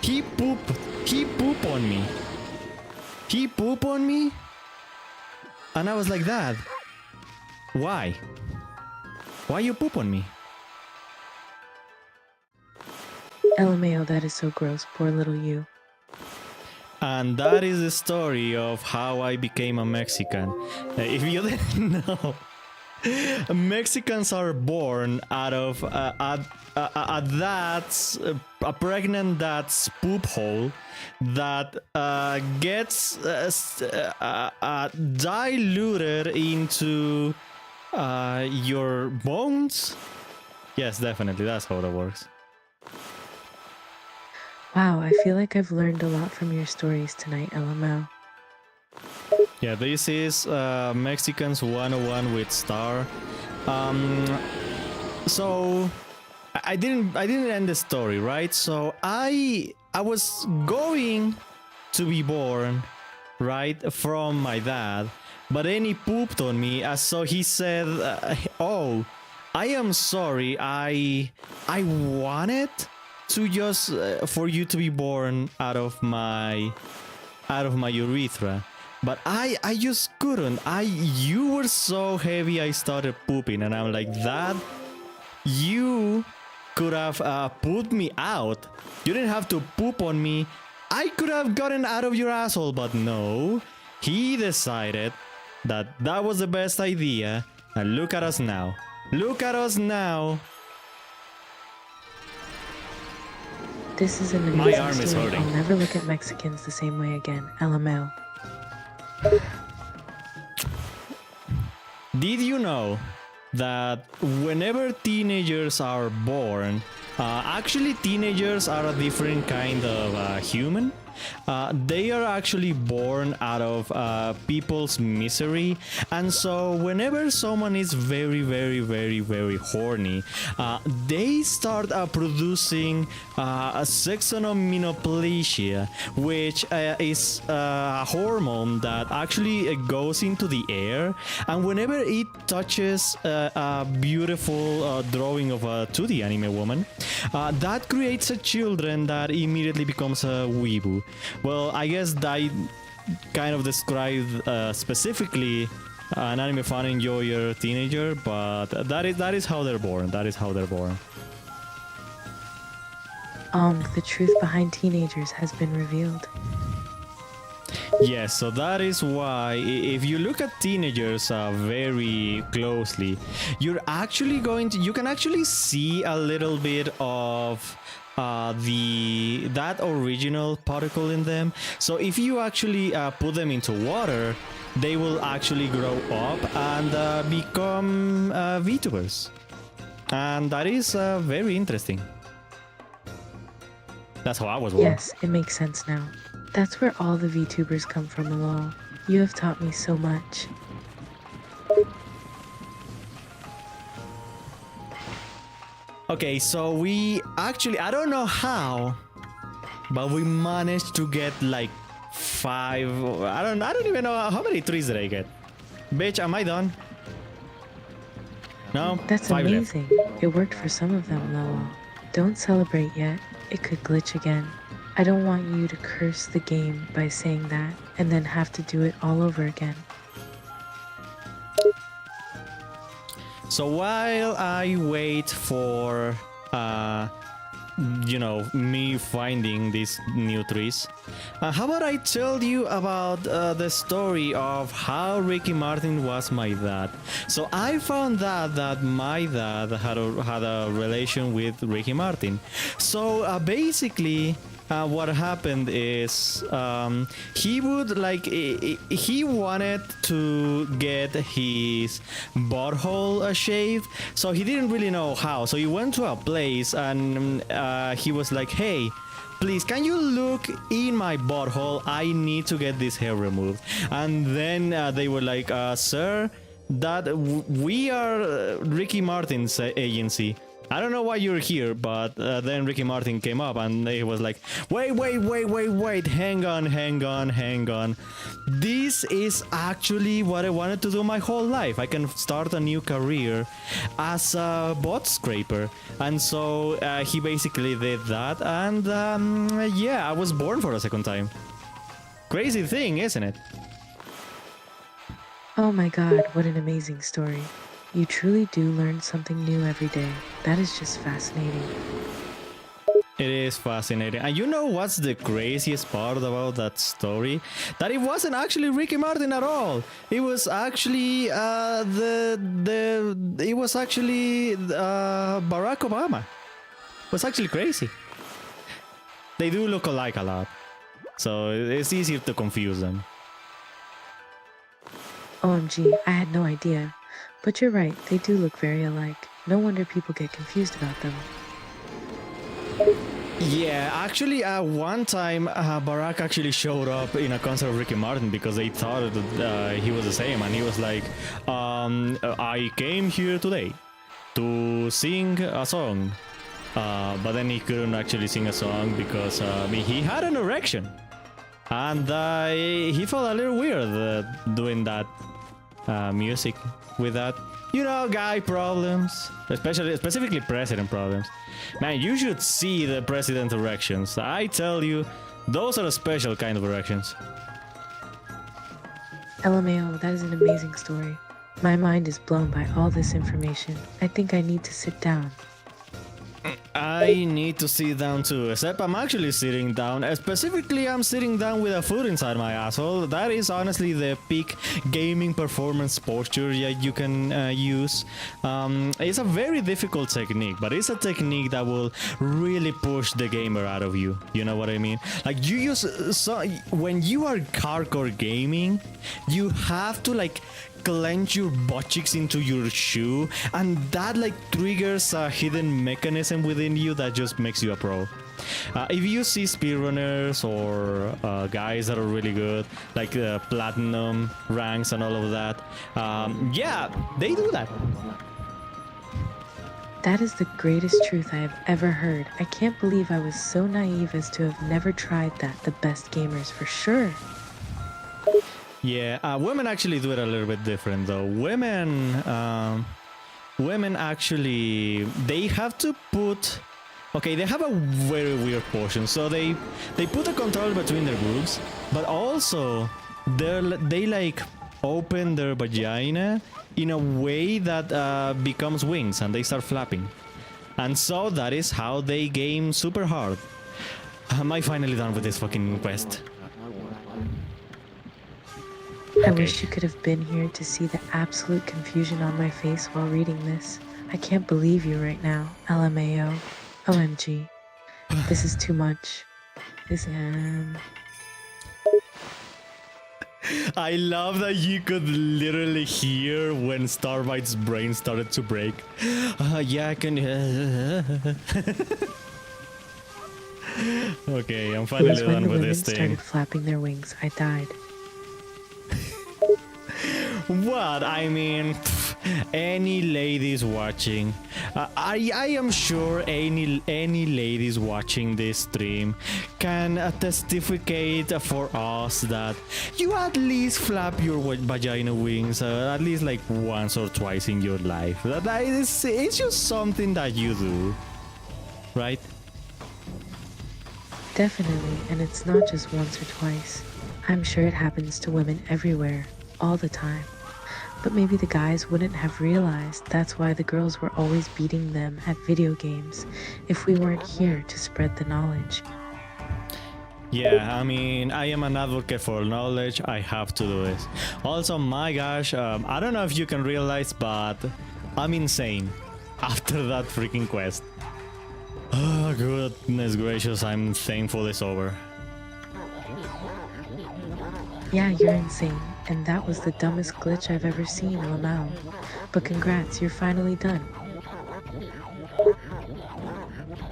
He pooped on me. He pooped on me? And I was like, "Dad, why? Why you poop on me?" LMAO, that is so gross. Poor little you. And that is the story of how I became a Mexican. If you didn't know, Mexicans are born out of a pregnant dad's poop hole that gets diluted into your bones. Yes, definitely, that's how that works. Wow, I feel like I've learned a lot from your stories tonight, LML. Yeah, this is Mexicans 101 with Star. So I didn't end the story, right? So I was going to be born, right, from my dad, but then he pooped on me. So he said, "Oh, I am sorry. I wanted to just for you to be born out of my urethra." But I just couldn't. You were so heavy, I started pooping, and I'm like, "Dad, you could have put me out. You didn't have to poop on me. I could have gotten out of your asshole." But no, he decided that that was the best idea, and look at us now. Look at us now. This is an My amazing arm is story. hurting. I'll never look at Mexicans the same way again. LML. Did you know that whenever teenagers are born, actually teenagers are a different kind of human? they are actually born out of people's misery, and so whenever someone is very, very, very, very horny, they start producing a sexonominoplasia, which is a hormone that actually goes into the air, and whenever it touches a beautiful drawing of a 2D anime woman, that creates a children that immediately becomes a weebu. Well, I guess that kind of described specifically an anime fan enjoyer teenager, but that is how they're born. That is how they're born. The truth behind teenagers has been revealed. Yes, so that is why if you look at teenagers very closely, you can actually see a little bit of that original particle in them. So if you actually put them into water, they will actually grow up and become Vtubers, and that is very interesting. That's how I was born. Yes, it makes sense now. That's where all the VTubers come from, Lowell. You have taught me so much. Okay, so we actually, I don't know how, but we managed to get like 5. I don't even know how many trees did I get. Bitch, am I done? No, That's 5 left. amazing. It worked for some of them, Lowell. Don't celebrate yet. It could glitch again. I don't want you to curse the game by saying that and then have to do it all over again. So while I wait for me finding these new trees, how about I tell you about the story of how Ricky Martin was my dad. So I found that my dad had a relation with Ricky Martin. So basically what happened is he wanted to get his butthole shaved, so he didn't really know how. So he went to a place and he was like, "Hey, please, can you look in my butthole? I need to get this hair removed." And then they were like, "Sir, we are Ricky Martin's agency. I don't know why you're here," but then Ricky Martin came up and he was like, wait, hang on. This is actually what I wanted to do my whole life. I can start a new career as a butt scraper. And so he basically did that, and yeah, I was born for a second time. Crazy thing, isn't it? Oh my god, what an amazing story. You truly do learn something new every day. That is just fascinating. It is fascinating. And you know what's the craziest part about that story? That it wasn't actually Ricky Martin at all. It was actually Barack Obama. It was actually crazy. They do look alike a lot, so it's easier to confuse them. OMG, I had no idea. But you're right, they do look very alike. No wonder people get confused about them. Yeah, actually, one time Barack actually showed up in a concert of Ricky Martin because they thought that he was the same, and he was like, "I came here today to sing a song," but then he couldn't actually sing a song because he had an erection, and he felt a little weird doing that music with that. You know, guy problems, specifically president problems. Man, you should see the president erections. I tell you, those are a special kind of erections. LMAO, that is an amazing story. My mind is blown by all this information. I think I need to sit down. I need to sit down too, except I'm actually sitting down. Specifically, I'm sitting down with a foot inside my asshole. That is honestly the peak gaming performance posture you can use. It's a very difficult technique, but it's a technique that will really push the gamer out of you. You know what I mean? Like, you use when you are hardcore gaming, you have to like clench your butt cheeks into your shoe, and that like triggers a hidden mechanism within you that just makes you a pro. If you see speedrunners or guys that are really good, like platinum ranks and all of that, yeah, they do that. That is the greatest truth I have ever heard. I can't believe I was so naive as to have never tried that. The best gamers for sure. Yeah, women actually do it a little bit different though. Women actually, they have to put, okay, they have a very weird portion. So they put a controller between their boobs, but also they like open their vagina in a way that becomes wings, and they start flapping. And so that is how they game super hard. Am I finally done with this fucking quest? I wish you could have been here to see the absolute confusion on my face while reading this. I can't believe you right now. LMAO. OMG. This is too much. I love that you could literally hear when Starbite's brain started to break. Yeah, I can. Okay, I'm It finally was when done the with women this thing. started flapping their wings, I died. What? I mean, any ladies watching, I am sure any ladies watching this stream can testify for us that you at least flap your vagina wings at least like once or twice in your life. That is, it's just something that you do, right? Definitely, and it's not just once or twice. I'm sure it happens to women everywhere, all the time. But maybe the guys wouldn't have realized that's why the girls were always beating them at video games if we weren't here to spread the knowledge. Yeah, I mean, I am an advocate for knowledge. I have to do it. Also, my gosh, I don't know if you can realize, but I'm insane after that freaking quest. Oh, goodness gracious, I'm thankful it's over. Yeah, you're insane, and that was the dumbest glitch I've ever seen, Lamau. But congrats, you're finally done.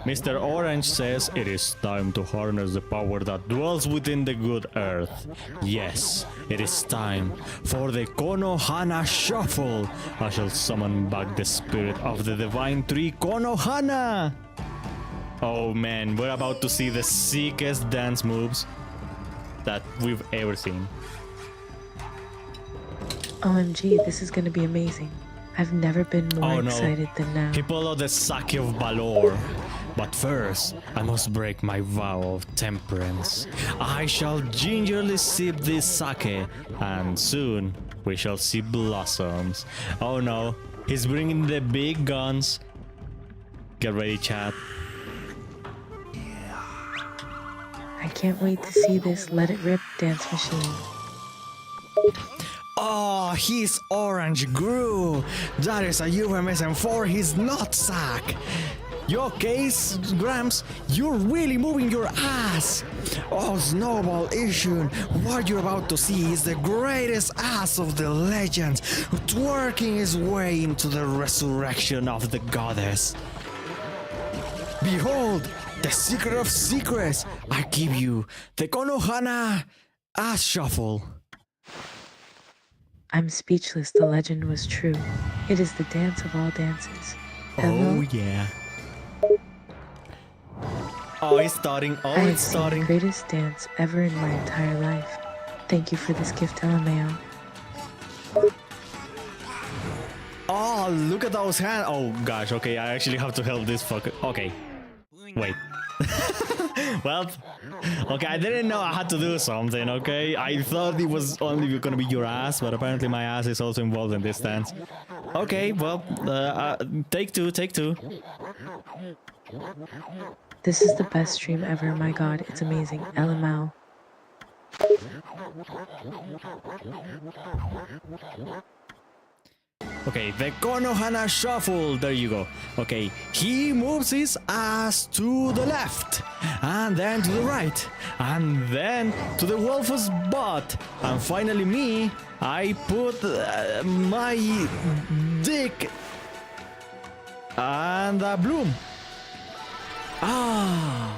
Mr. Orange says it is time to harness the power that dwells within the good earth. Yes, it is time for the Konohana Shuffle. I shall summon back the spirit of the divine tree Konohana. Oh man, we're about to see the sickest dance moves that we've ever seen. OMG, this is gonna be amazing. I've never been more excited than now. People of the Sake of Valor. But first, I must break my vow of temperance. I shall gingerly sip this sake, and soon we shall see blossoms. Oh no, he's bringing the big guns. Get ready, chat. I can't wait to see this Let It Rip dance machine. Oh, his orange grew. That is a UMSM4, his nutsack. You okay, Gramps? You're really moving your ass. Oh, Snowball Ishun, what you're about to see is the greatest ass of the legends, twerking his way into the resurrection of the goddess. Behold, the secret of secrets. I give you the Konohana ass shuffle. I'm speechless, the legend was true. It is the dance of all dances. Hello? Oh yeah. Oh, it's starting. Oh, I have it's seen starting. the greatest dance ever in my entire life. Thank you for this gift, LMAO. Oh, look at those hands. Oh gosh, okay, I actually have to help this fucker. Okay. Wait. Well, okay, I didn't know I had to do something, okay? I thought it was only gonna be your ass, but apparently my ass is also involved in this dance. Okay, well, take two. This is the best stream ever, my god, it's amazing. LMAO. Okay, the Konohana Shuffle, there you go. Okay, he moves his ass to the left, and then to the right, and then to the wolf's butt, and finally me, I put my dick and a bloom. Ah,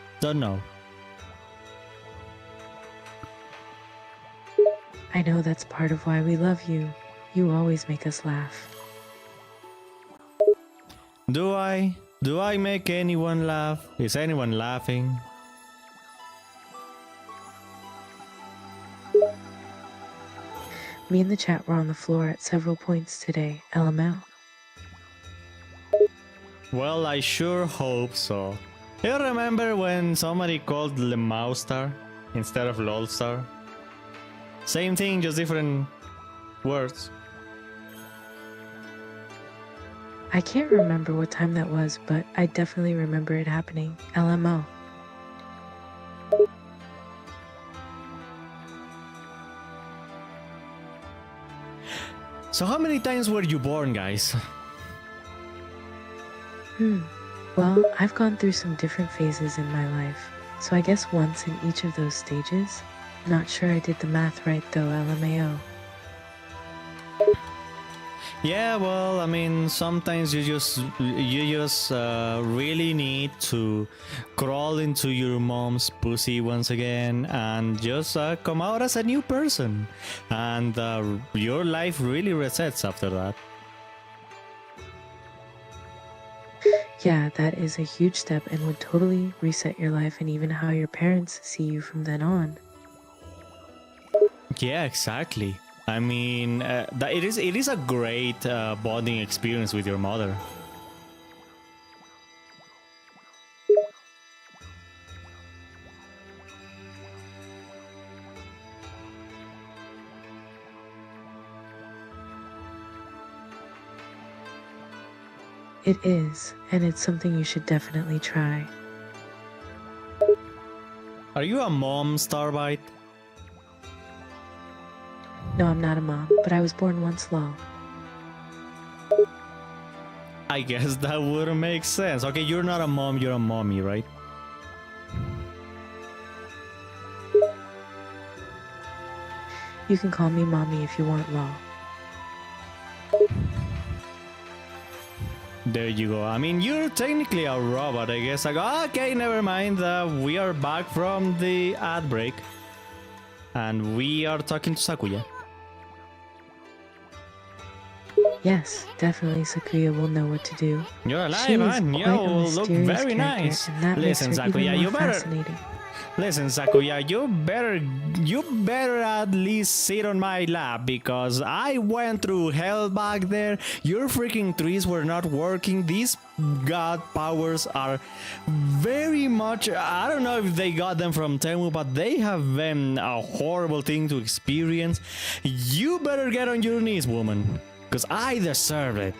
Don't know. I know that's part of why we love you. You always make us laugh. Do I? Do I make anyone laugh? Is anyone laughing? Me and the chat were on the floor at several points today, LML. Well, I sure hope so. You remember when somebody called Lemaustar instead of Lolstar? Same thing, just different words. I can't remember what time that was, but I definitely remember it happening. LMO. So how many times were you born, guys? Well, I've gone through some different phases in my life, so I guess once in each of those stages. Not sure I did the math right though, LMAO. Yeah, well, I mean, sometimes you just really need to crawl into your mom's pussy once again and just come out as a new person, and your life really resets after that. Yeah, that is a huge step and would totally reset your life and even how your parents see you from then on. Yeah, exactly. I mean, it is a great bonding experience with your mother. It is, and it's something you should definitely try. Are you a mom, Starbite? No, I'm not a mom, but I was born once, lol. I guess that would make sense. Okay, you're not a mom, you're a mommy, right? You can call me mommy if you want, lol. There you go. I mean, you're technically a robot, I guess. Like, okay, never mind. We are back from the ad break. And we are talking to Sakuya. Yes, definitely Sakuya will know what to do. You're She alive, is man. quite You a look mysterious very character, nice. and that Listen, makes her Sakuya, even you more better... fascinating. Listen, Sakuya, you better at least sit on my lap, because I went through hell back there. Your freaking trees were not working. These god powers are very much... I don't know if they got them from Temu, but they have been a horrible thing to experience. You better get on your knees, woman, because I deserve it.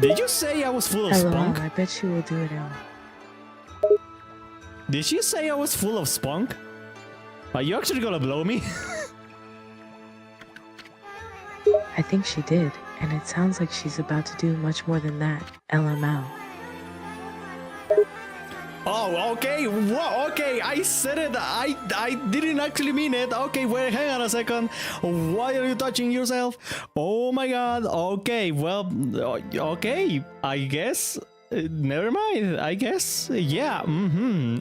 Did you say I was full of LOL, spunk? I bet she will do it now. Did she say I was full of spunk? Are you actually gonna blow me? I think she did, and it sounds like she's about to do much more than that. LML. Oh, okay. Whoa, okay. I said it. I didn't actually mean it. Okay, wait, hang on a second. Why are you touching yourself? Oh my god. Okay, well, okay. I guess. Never mind. I guess. Yeah.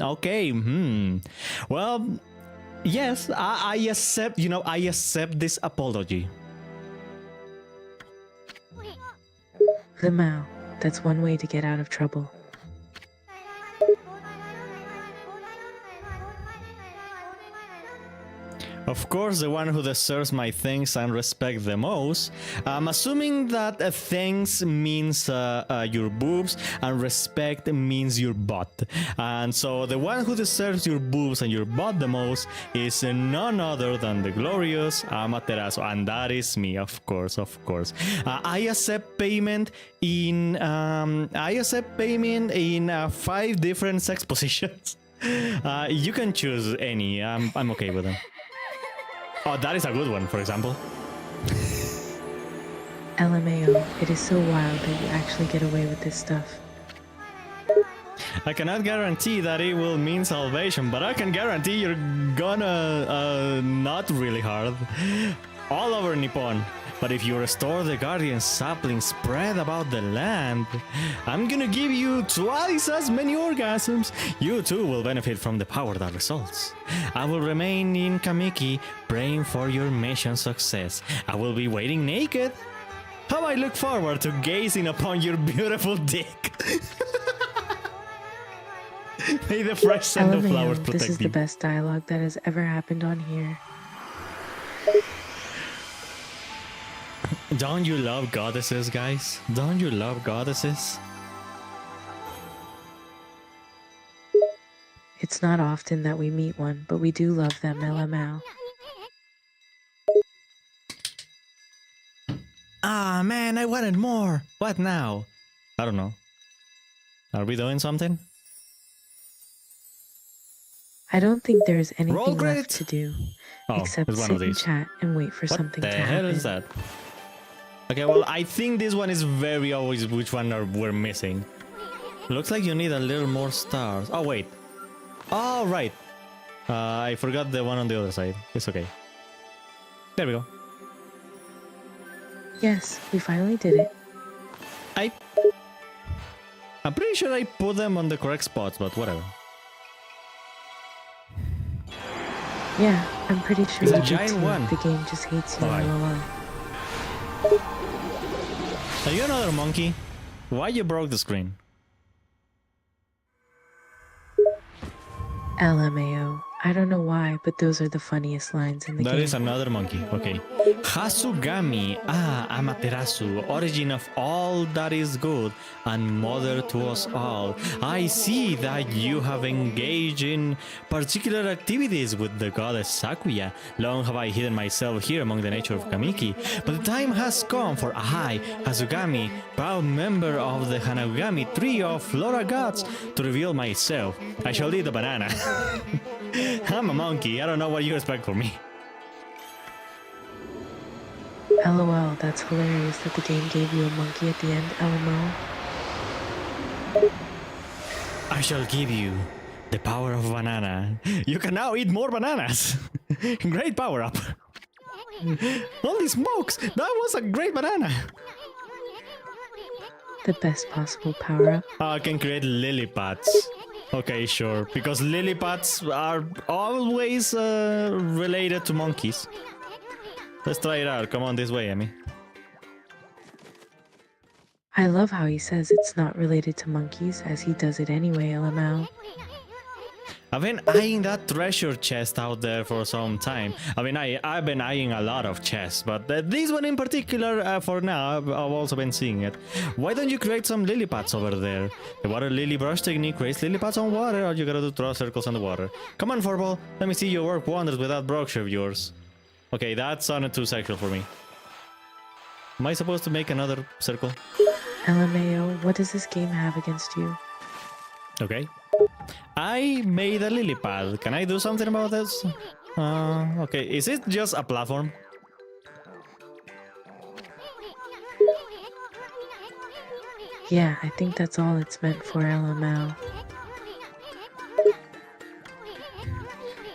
Okay. Well, yes. I accept. You know, I accept this apology. LML. That's one way to get out of trouble. Of course, the one who deserves my thanks and respect the most. I'm assuming that thanks means your boobs and respect means your butt. And so the one who deserves your boobs and your butt the most is none other than the glorious Amaterasu. And that is me, of course, of course. I accept payment in 5 different sex positions. You can choose any. I'm okay with them. Oh, that is a good one, for example. LMAO, it is so wild that you actually get away with this stuff. I cannot guarantee that it will mean salvation, but I can guarantee you're gonna not really hard. All over Nippon. But if you restore the guardian sapling spread about the land, I'm gonna give you twice as many orgasms. You too will benefit from the power that results. I will remain in Kamiki, praying for your mission success. I will be waiting naked. How I look forward to gazing upon your beautiful dick. May the fresh scent of flowers LMAO, protect this is you. the best dialogue that has ever happened on here. Don't you love goddesses, guys? Don't you love goddesses? It's not often that we meet one, but we do love them, LMAO. Ah, man, I wanted more. What now? I don't know. Are we doing something? I don't think there's Roll anything left credits? to do, Oh, except it's one sit of and these. chat and wait for What something the to hell happen. is that? Okay, well, I think this one is very obvious which one we're missing. Looks like you need a little more stars. Oh, wait. Oh, right. I forgot the one on the other side. It's okay. There we go. Yes, we finally did it. I'm pretty sure I put them on the correct spots, but whatever. Yeah, I'm pretty sure It's a you did giant too. one. The game just hates you, Alright. LOL. Are you another monkey? Why you broke the screen? LMAO. I don't know why, but those are the funniest lines in the That game. is another monkey. Okay. Hasugami, Amaterasu, origin of all that is good and mother to us all. I see that you have engaged in particular activities with the goddess Sakuya. Long have I hidden myself here among the nature of Kamiki, but the time has come for I, Hasugami, proud member of the Hanagami trio of Flora gods, to reveal myself. I shall eat a banana. I'm a monkey. I don't know what you expect from me. LOL, that's hilarious that the game gave you a monkey at the end, LMAO. I shall give you the power of banana. You can now eat more bananas. Great power up. Holy smokes, that was a great banana. The best possible power-up. I can create lily pads. Okay, sure. Because lily pads are always related to monkeys. Let's try it out. Come on this way, Emmy. I love how he says it's not related to monkeys, as he does it anyway, LMAO. I've been eyeing that treasure chest out there for some time. I mean, I've been eyeing a lot of chests, but this one in particular, for now, I've also been seeing it. Why don't you create some lily pads over there? The water lily brush technique creates lily pads on water. All you gotta do is draw circles on the water. Come on, Furball. Let me see your work wonders with that brochure of yours. Okay, that sounded too sexual for me. Am I supposed to make another circle? LMAO, what does this game have against you? Okay. I made a lily pad. Can I do something about this? Okay. Is it just a platform? Yeah, I think that's all it's meant for, LMAO.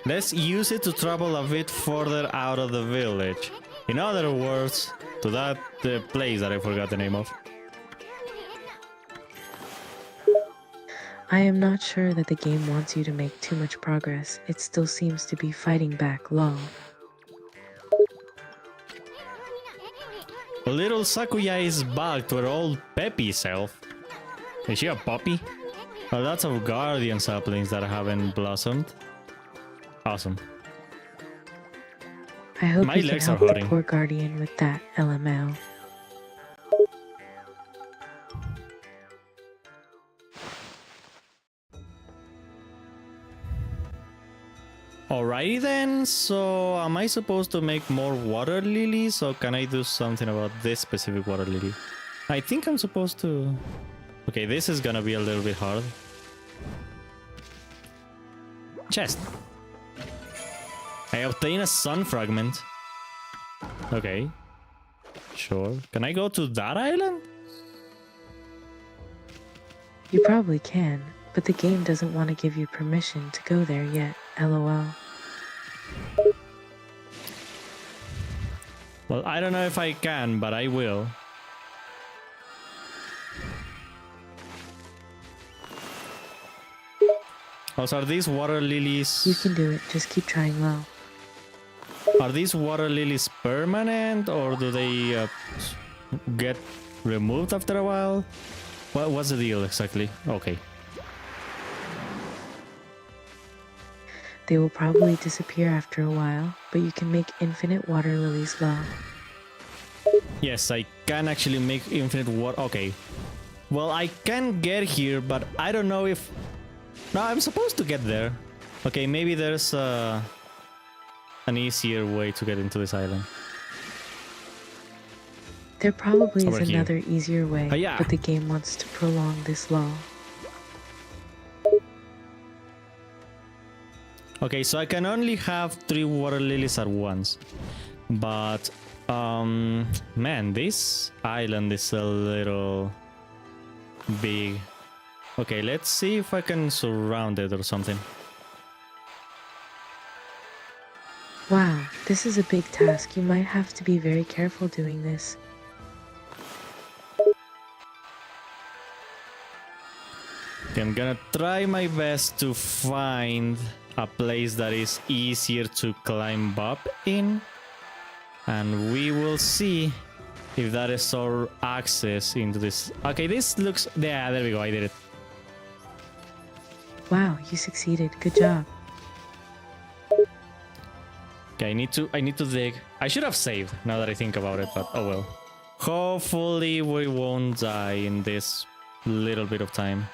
Let's use it to travel a bit further out of the village. In other words, to that place that I forgot the name of. I am not sure that the game wants you to make too much progress. It still seems to be fighting back, lol. Little Sakuya is back to her old peppy self. Is she a puppy? Well, lots of guardian saplings that haven't blossomed. Awesome. I hope My you can legs are help the hurting. poor guardian with that, LMAO. Alrighty then, so am I supposed to make more water lilies, or can I do something about this specific water lily? I think I'm supposed to... Okay, this is gonna be a little bit hard. Chest. I obtain a sun fragment. Okay. Sure. Can I go to that island? You probably can, but the game doesn't want to give you permission to go there yet, LOL. Well, I don't know if I can, but I will. Also, are these water lilies... You can do it. Just keep trying low. Are these water lilies permanent, or do they get removed after a while? What's the deal exactly? Okay. They will probably disappear after a while, but you can make infinite water lilies low. Yes, I can actually make infinite water. Okay. Well, I can get here, but I don't know if... No, I'm supposed to get there. Okay, maybe there's an easier way to get into this island. There probably is Over here. another easier way, Yeah. but the game wants to prolong this law. Okay, so I can only have 3 water lilies at once. But, man, this island is a little big. Okay, let's see if I can surround it or something. Wow, this is a big task. You might have to be very careful doing this. Okay, I'm gonna try my best to find a place that is easier to climb up in. And we will see if that is our access into this. Okay, this looks... Yeah, there we go, I did it. Wow, you succeeded. Good job. Okay, I need to dig. I should have saved now that I think about it, but oh well. Hopefully we won't die in this little bit of time.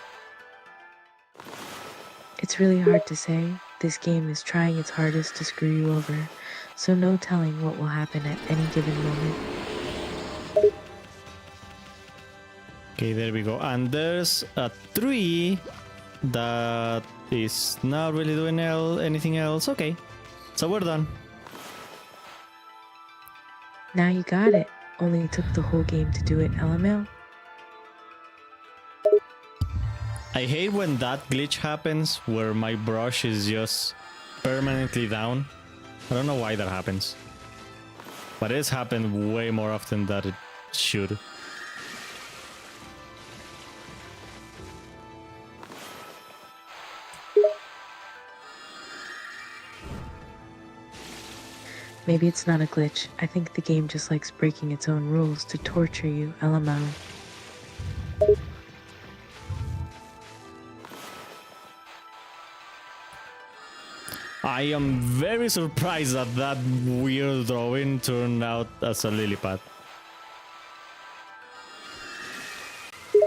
It's really hard to say. This game is trying its hardest to screw you over, so no telling what will happen at any given moment. Okay, there we go. And there's a tree that is not really doing anything else. Okay, so we're done. Now you got it. Only took the whole game to do it, LML. I hate when that glitch happens where my brush is just permanently down. I don't know why that happens, but it's happened way more often than it should. Maybe it's not a glitch. I think the game just likes breaking its own rules to torture you, LML. I am very surprised that that weird drawing turned out as a lily pad.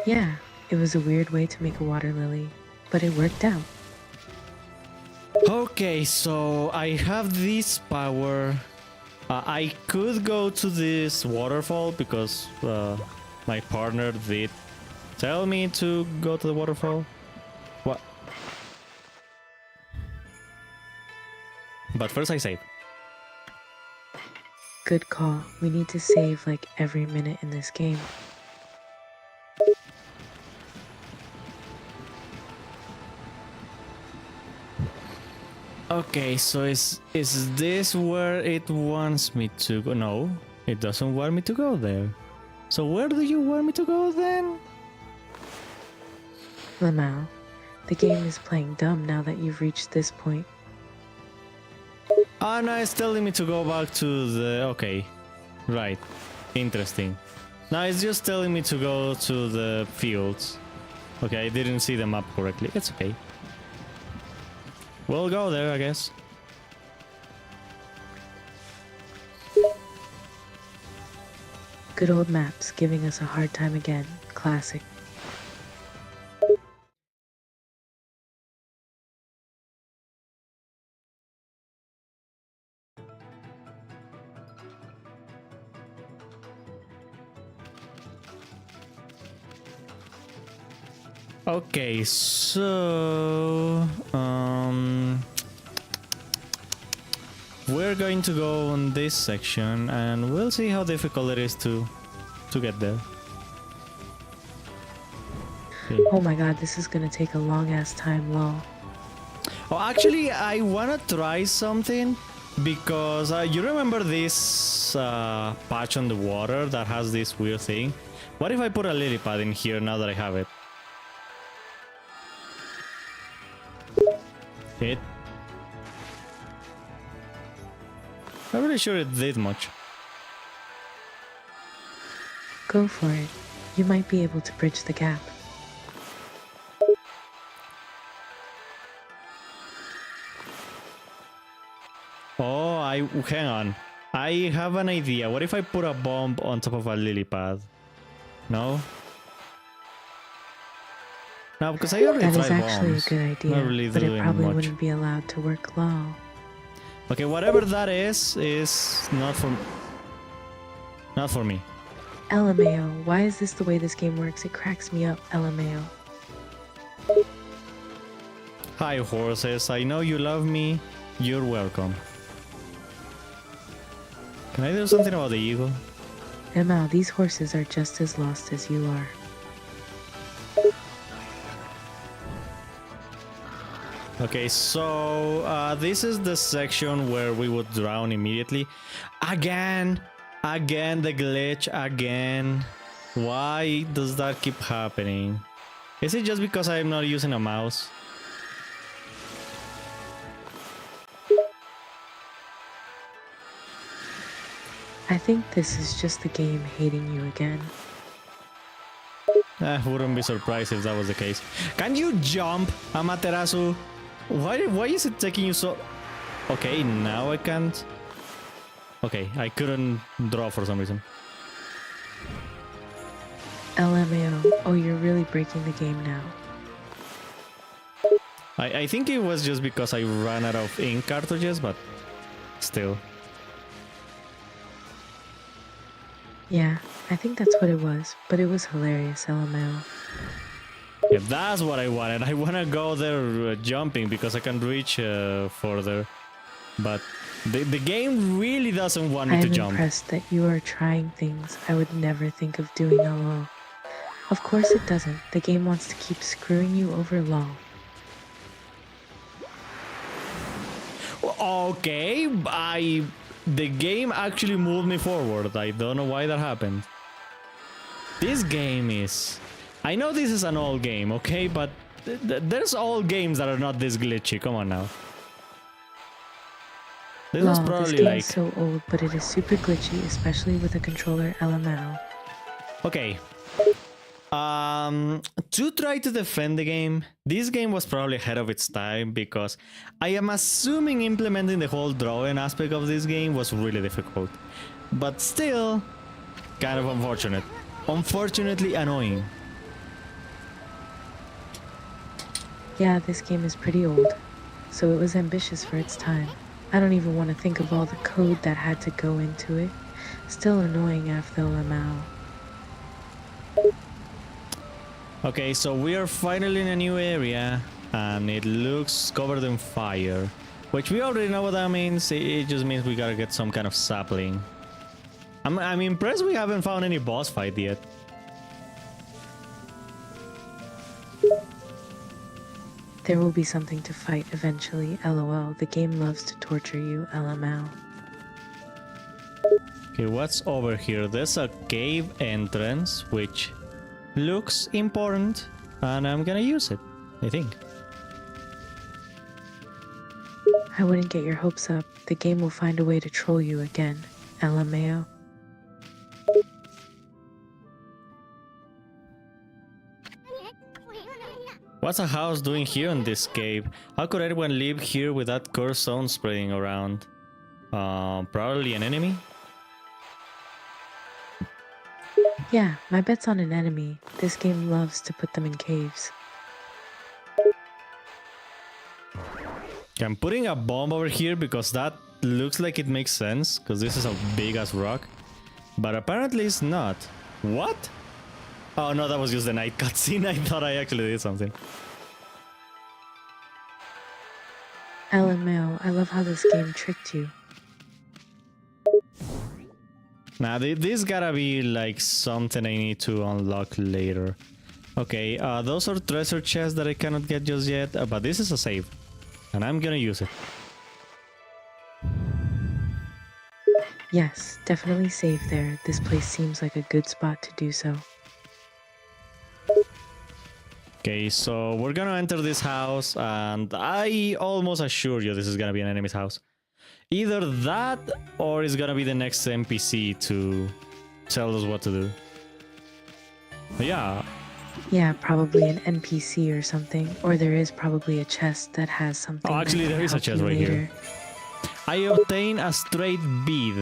Yeah, it was a weird way to make a water lily, but it worked out. Okay, so I have this power. I could go to this waterfall because my partner did tell me to go to the waterfall. What? But first I save. Good call. We need to save like every minute in this game. Okay, so is this where it wants me to go? No, it doesn't want me to go there. So where do you want me to go then? Lamau, the game is playing dumb now that you've reached this point. Oh no, it's telling me to go back to the... Okay, right, interesting. Now it's just telling me to go to the fields. Okay, I didn't see the map correctly. It's okay. We'll go there, I guess. Good old maps giving us a hard time again. Classic. Okay, so we're going to go on this section and we'll see how difficult it is to get there. Okay. Oh my god, this is gonna take a long ass time, lol. Oh, actually, I wanna try something. Because you remember this patch on the water that has this weird thing? What if I put a lily pad in here now that I have it? It... I'm really sure it did much. Go for it. You might be able to bridge the gap. Oh, hang on. I have an idea. What if I put a bomb on top of a lily pad? No? No, because I already That is tried actually bombs. a good idea, Not really but it doing probably much. wouldn't be allowed to work long. Okay, whatever that is not for me. LMAO, why is this the way this game works? It cracks me up, LMAO. Hi horses, I know you love me. You're welcome. Can I do something about the eagle? ML, these horses are just as lost as you are. Okay, so this is the section where we would drown immediately. Again the glitch again. Why does that keep happening? Is it just because I'm not using a mouse? I think this is just the game hating you again. I wouldn't be surprised if that was the case. Can you jump, Amaterasu? Why is it taking you so... Okay, now I can't. Okay, I couldn't draw for some reason. LMAO, oh, you're really breaking the game now. I think it was just because I ran out of ink cartridges, but still. Yeah, I think that's what it was, but it was hilarious, LMAO. Yeah, that's what I wanted. I want to go there jumping because I can reach further. But the game really doesn't want me I to am jump. impressed that you are trying things I would never think of doing alone. Of course it doesn't. The game wants to keep screwing you over long. Okay, the game actually moved me forward. I don't know why that happened. This game is... I know this is an old game, okay? But there's old games that are not this glitchy. Come on now. This was Lol, this probably game like... is so old, but it is super glitchy, especially with a controller LMAO. Okay. To try to defend the game, this game was probably ahead of its time because I am assuming implementing the whole drawing aspect of this game was really difficult. But still, kind of unfortunate. Unfortunately annoying. Yeah, this game is pretty old, so it was ambitious for its time. I don't even want to think of all the code that had to go into it. Still annoying after LMAO. Okay, so we are finally in a new area and it looks covered in fire. Which we already know what that means. It just means we gotta get some kind of sapling. I'm impressed we haven't found any boss fight yet. There will be something to fight eventually, LOL. The game loves to torture you, LMAO. Okay, what's over here? There's a cave entrance, which looks important, and I'm gonna use it, I think. I wouldn't get your hopes up. The game will find a way to troll you again, LMAO. What's a house doing here in this cave? How could anyone live here with that cursed sound spreading around? Probably an enemy? Yeah, my bet's on an enemy. This game loves to put them in caves. I'm putting a bomb over here because that looks like it makes sense, because this is a big ass rock. But apparently it's not. What? Oh no, that was just the night cutscene. I thought I actually did something. LMAO, I love how this game tricked you. Nah, this gotta be like something I need to unlock later. Okay, those are treasure chests that I cannot get just yet, but this is a save. And I'm gonna use it. Yes, definitely save there. This place seems like a good spot to do so. Okay, so we're gonna enter this house, and I almost assure you this is gonna be an enemy's house. Either that, or it's gonna be the next NPC to tell us what to do. But yeah, Yeah, probably an NPC or something. Or there is probably a chest that has something. oh, actually, that there can is a help chest you right later. here. I obtain a straight bead,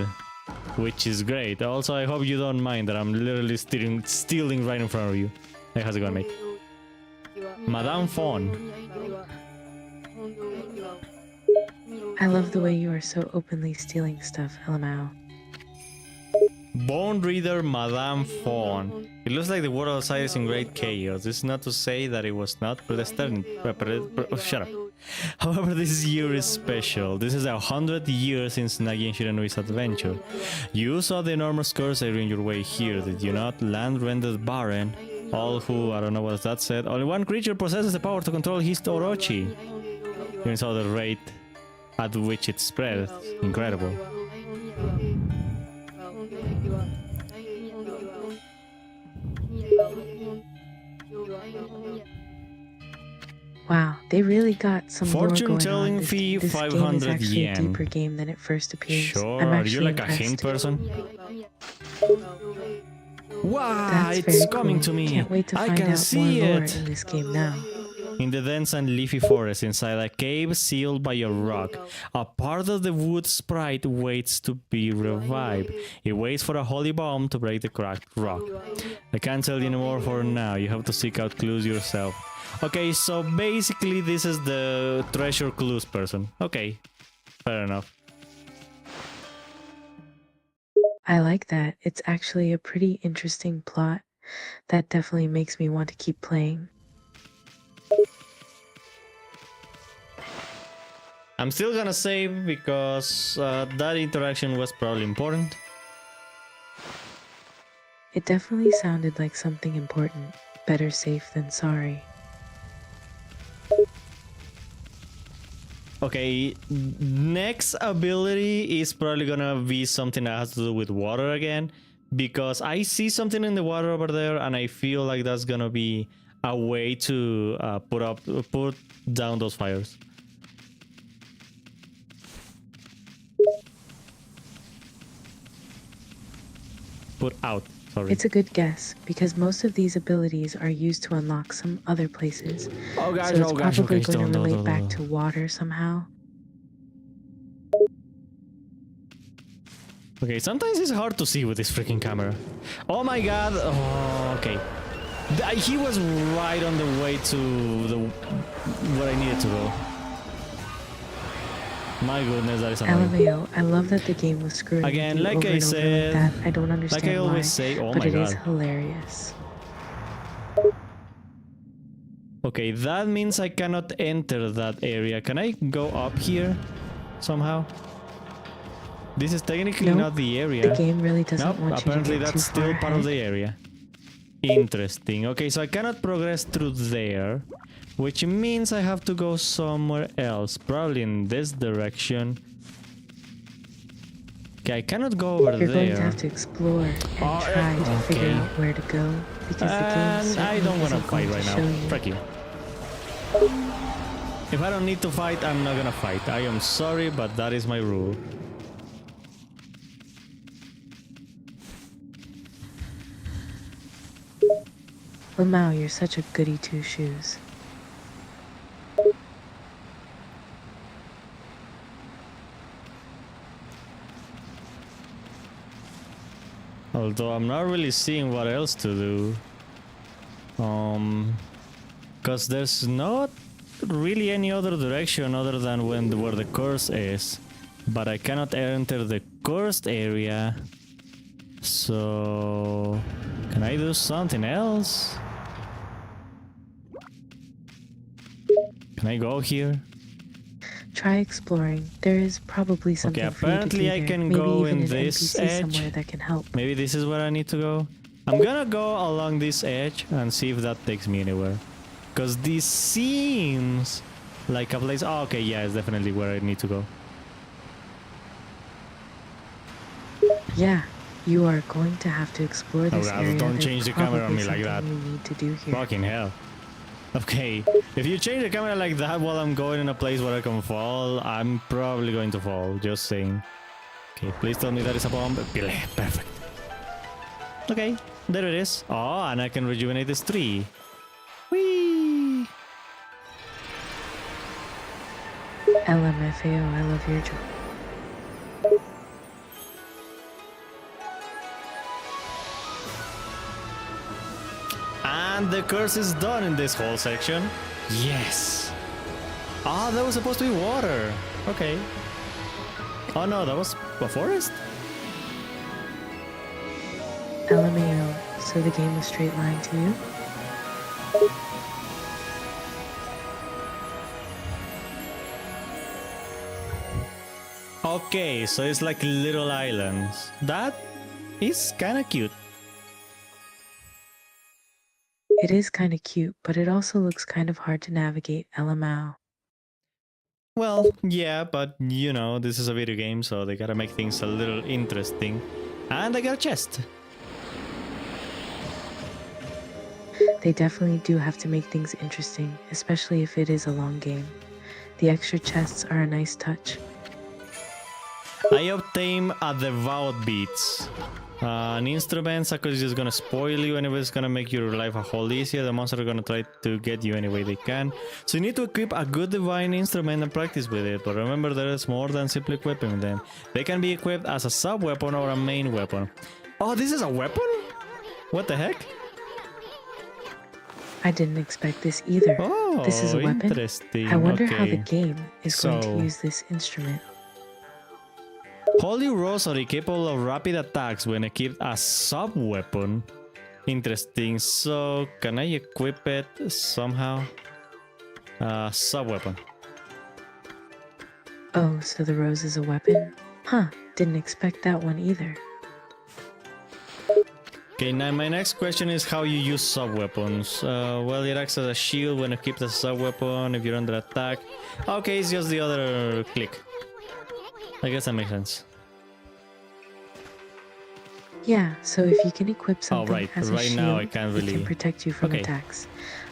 which is great. Also, I hope you don't mind that I'm literally stealing right in front of you. Hey, how's it going, mate? Madame Fawn. I love the way you are so openly stealing stuff, LMAO. Bone Reader Madame Fawn. It looks like the world outside is in great chaos. This is not to say that it was not predestined. Shut up. However, this year is special. This is 100 years since Nagi and Shiranui's adventure. You saw the enormous curse area in your way here, did you not? Land rendered barren. All who, I don't know what that said, only one creature possesses the power to control his Orochi. You saw the rate at which it spread. Incredible. Wow, they really got some lore Fortune going telling on. This fee game is 500 actually yen. a deeper game than it first appears. Sure, I'm are actually you like impressed. a hint person? Wow, That's it's very coming cool. to me. Can't wait to I find can out see more lore it. in this game now. In the dense and leafy forest inside a cave sealed by a rock, a part of the wood sprite waits to be revived. It waits for a holy bomb to break the cracked rock. I can't tell you anymore for now. You have to seek out clues yourself. Okay, so basically this is the treasure clues person. Okay, fair enough. I like that. It's actually a pretty interesting plot. That definitely makes me want to keep playing. I'm still gonna save because that interaction was probably important. It definitely sounded like something important. Better safe than sorry. Okay, next ability is probably gonna be something that has to do with water again, because I see something in the water over there and I feel like that's gonna be a way to put down those fires. Put out, sorry. It's a good guess, because most of these abilities are used to unlock some other places. Oh gosh, So it's oh gosh, probably okay, going to relate don't. back to water somehow. Okay, sometimes it's hard to see with this freaking camera. Oh my god, oh, okay. He was right on the way to where I needed to go. My goodness, that is annoying. LMAO, I love that the game was screwing Again, with you like over I and over said, like that. I don't understand like I always why, say, oh but my it is god. hilarious. Okay, that means I cannot enter that area. Can I go up here somehow? This is technically Nope, not the area. The game really doesn't Nope, want you to apparently get too that's still far part of ahead. the area. Interesting. Okay, so I cannot progress through there, which means I have to go somewhere else, probably in this direction. Okay, I cannot go over You're going to there. have to explore and Oh, try to figure okay. out where to go, because the game And I certainly don't want to isn't fight going right to now. show you. Frick you. If I don't need to fight, I'm not gonna fight. I am sorry, but that is my rule. Lamau, you're such a goody two-shoes. Although I'm not really seeing what else to do. Because there's not really any other direction other than where the curse is. But I cannot enter the cursed area. So can I do something else? Can I go here? Try exploring. There is probably something Okay, for you to do apparently I there. can Maybe go even in an this NPC edge. somewhere that can help. Maybe this is where I need to go. I'm gonna go along this edge and see if that takes me anywhere. Because this seems like a place... Oh, okay, yeah, it's definitely where I need to go. Yeah, you are going to have to explore this God, area. don't There's change the camera on probably me like that. something you need to do here. Fucking hell. Okay, if you change the camera like that while I'm going in a place where I can fall, I'm probably going to fall, just saying. Okay, please tell me that is a bomb. Perfect. Okay, there it is. Oh, and I can rejuvenate this tree. Whee! LMFAO, I love your job. And the curse is done in this whole section. Yes. Ah, that was supposed to be water. Okay. Oh no, that was a forest? LMAO, so the game was straight line to you? Okay, so it's like little islands. That is kinda cute. It is kind of cute, but it also looks kind of hard to navigate, LMAO. Well, yeah, but you know, this is a video game, so they gotta make things a little interesting. And I got a chest. They definitely do have to make things interesting, especially if it is a long game. The extra chests are a nice touch. I obtained a devout beats. An instrument, Sakura is just gonna spoil you anyway, it's gonna make your life a whole easier. The monsters are gonna try to get you any way they can. So you need to equip a good divine instrument and practice with it. But remember, there is more than simply equipping them. They can be equipped as a sub-weapon or a main weapon. Oh, this is a weapon? What the heck? I didn't expect this either. Oh, this is a weapon? Interesting. I wonder how the Okay. game is going to So- use this instrument. Holy Rosary capable of rapid attacks when equipped as sub-weapon. Interesting. So, can I equip it somehow? Sub-weapon. Oh, so the rose is a weapon? Huh, didn't expect that one either. Okay, now my next question is how you use sub-weapons. Well, it acts as a shield when equipped as a sub-weapon if you're under attack. Okay, it's just the other click. I guess that makes sense. Yeah, so if you can equip something right. as a Right shield, now I can't it really- can protect you from Okay. attacks.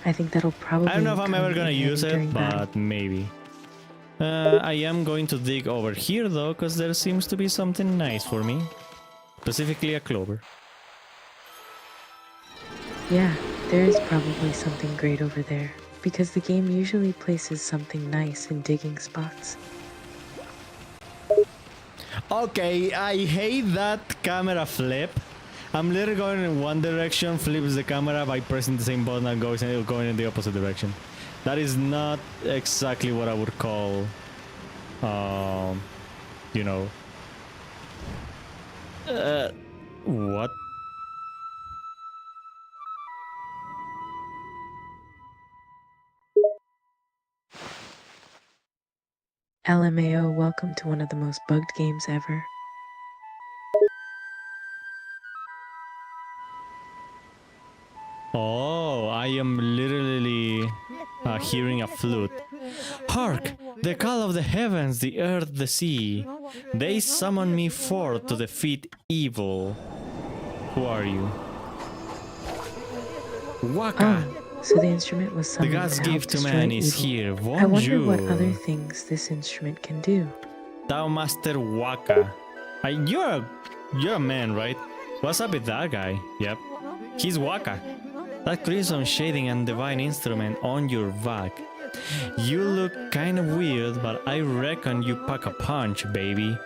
I think that'll probably I don't know if I'm come ever gonna in use handy it, during battle. but maybe. I am going to dig over here though, because there seems to be something nice for me. Specifically a clover. Yeah, there is probably something great over there, because the game usually places something nice in digging spots. Okay, I hate that camera flip. I'm literally going in one direction, flips the camera by pressing the same button and going in the opposite direction. That is not exactly what I would call, you know, what? LMAO, welcome to one of the most bugged games ever. Oh, I am literally hearing a flute. Hark! The call of the heavens, the earth, the sea. They summon me forth to defeat evil. Who are you? Waka! Oh, so the instrument was The summoned God's to help gift to destroy man is evil. here. I wonder what Bonjour. other things this instrument can do. Thou Master Waka. You're a man, right? What's up with that guy? Yep. He's Waka. That crimson shading and divine instrument on your back. You look kinda weird, but I reckon you pack a punch, baby.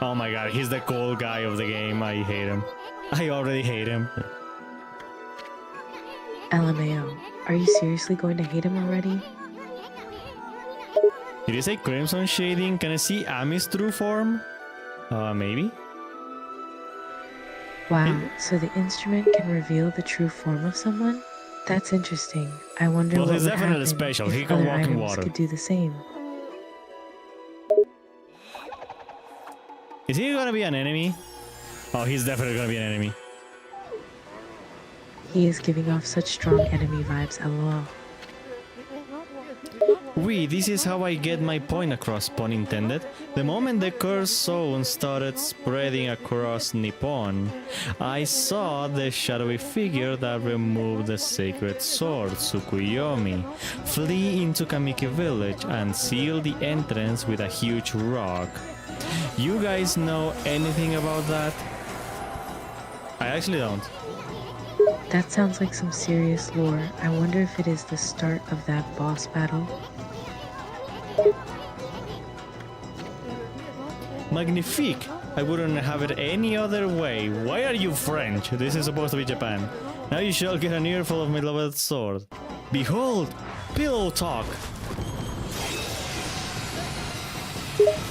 Oh my god, he's the cool guy of the game. I hate him. I already hate him. LMAO, are you seriously going to hate him already? Did you say crimson shading? Can I see Ami's true form? Maybe? Wow, so the instrument can reveal the true form of someone? That's interesting. I wonder Well, what he's would definitely happen special. if He can other walk in items water. could do the same. Is he gonna be an enemy? Oh, he's definitely gonna be an enemy. He is giving off such strong enemy vibes, lol. This is how I get my point across, pun intended. The moment the cursed zone started spreading across Nippon, I saw the shadowy figure that removed the sacred sword, Tsukuyomi, flee into Kamiki village and seal the entrance with a huge rock. You guys know anything about that? I actually don't. That sounds like some serious lore. I wonder if it is the start of that boss battle. Magnifique! I wouldn't have it any other way. Why are you French? This is supposed to be Japan. Now you shall get an earful of my beloved sword. Behold! Pillow talk!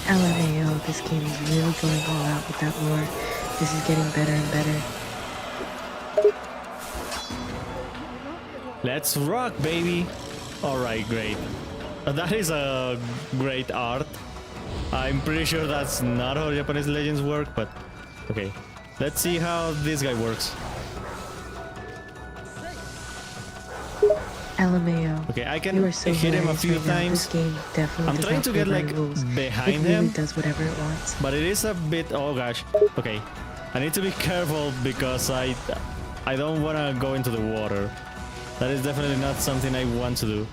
LMAO, this game is really going all out with that lore. This is getting better and better. Let's rock, baby! Alright, great. That is a great art. I'm pretty sure that's not how Japanese legends work, but okay. Let's see how this guy works. LMAO. Okay, I can You are so hit him a hilarious few right now. times. This game definitely I'm does trying not to play get by like the rules. behind It really him, does whatever it wants. but it is a bit. Oh gosh. Okay, I need to be careful because I don't want to go into the water. That is definitely not something I want to do.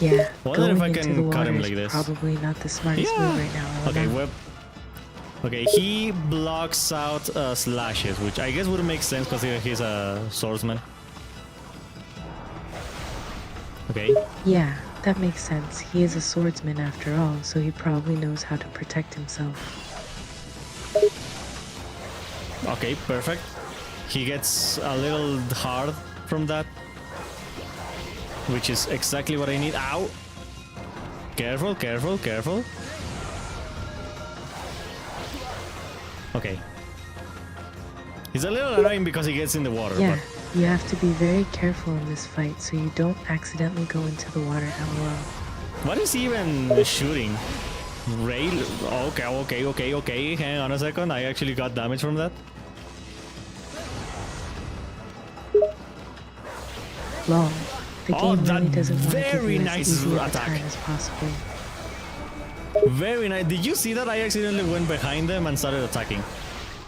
Yeah, Wonder going if I into can the cut water him is like this. probably not the smartest Yeah. move right now. Okay, well. Okay, he blocks out slashes, which I guess would make sense because he's a swordsman. Okay. Yeah, that makes sense. He is a swordsman after all, so he probably knows how to protect himself. Okay, perfect. He gets a little hard from that, which is exactly what I need. Ow! Careful, careful, careful. Okay. He's a little annoying because he gets in the water, Yeah, but you have to be very careful in this fight so you don't accidentally go into the water, LOL. what is he even shooting? Rail? Okay. Hang on a second. I actually got damage from that. Lol. The Oh, game that really doesn't want to give very you as nice easy of a attack. time as possible. Very nice. Did you see that? I accidentally went behind them and started attacking.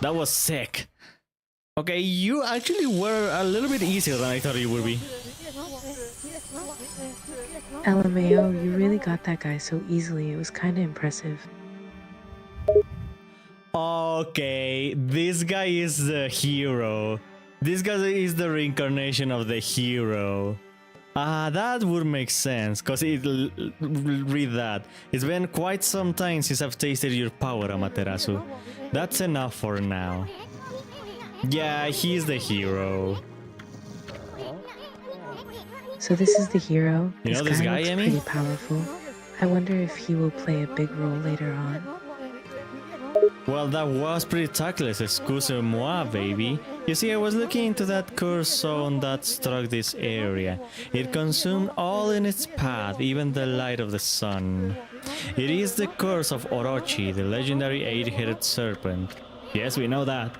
That was sick. Okay, you actually were a little bit easier than I thought you would be. LMAO, you really got that guy so easily. It was kinda impressive. Okay, this guy is the hero. This guy is the reincarnation of the hero. That would make sense, cause read that. It's been quite some time since I've tasted your power, Amaterasu. That's enough for now. Yeah, he's the hero. So this is the hero. You know this guy, looks Emmy? pretty powerful. I wonder if he will play a big role later on. Well, that was pretty tactless, excuse-moi, baby. You see, I was looking into that cursed zone that struck this area. It consumed all in its path, even the light of the sun. It is the curse of Orochi, the legendary 8-headed serpent. Yes, we know that.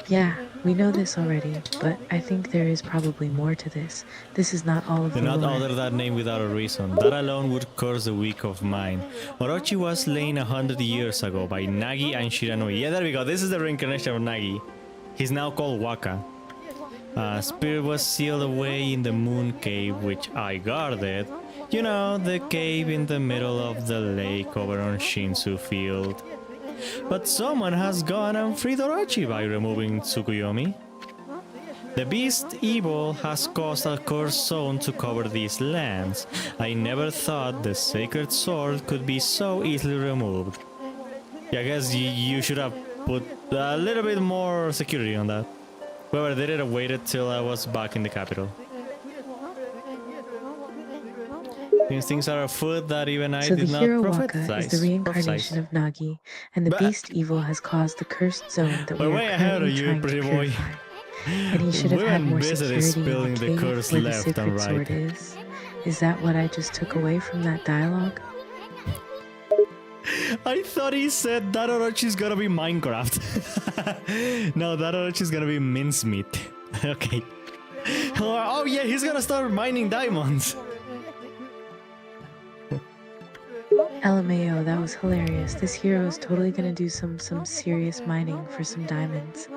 Yeah, we know this already, but I think there is probably more to this. This is not all of Do the not lore. utter that name without a reason. That alone would curse the weak of mind. Orochi was slain 100 years ago by Nagi and Shiranui. Yeah, there we go. This is the reincarnation of Nagi. He's now called Waka. Spirit was sealed away in the moon cave, which I guarded. You know, the cave in the middle of the lake over on Shinsu Field. But someone has gone and freed Orochi by removing Tsukuyomi. The beast evil has caused a cursed zone to cover these lands. I never thought the sacred sword could be so easily removed. Yeah, I guess you should have put a little bit more security on that. Whoever did it waited till I was back in the capital. These things are afoot that even I So the did not hero Waka prophesize. is the reincarnation of Nagi, and the But- beast evil has caused the cursed zone that we We're are way ahead of currently you, trying to pretty boy. purify. And he should have had more Women busy security spilling in the the cave curse where the left and sacred right. sword is. Is that what I just took away from that dialogue? I thought he said that Orochi's gonna be Minecraft. No, that Orochi's gonna be mincemeat. Okay. Oh yeah, he's gonna start mining diamonds. LMAO, that was hilarious. This hero is totally gonna do some serious mining for some diamonds.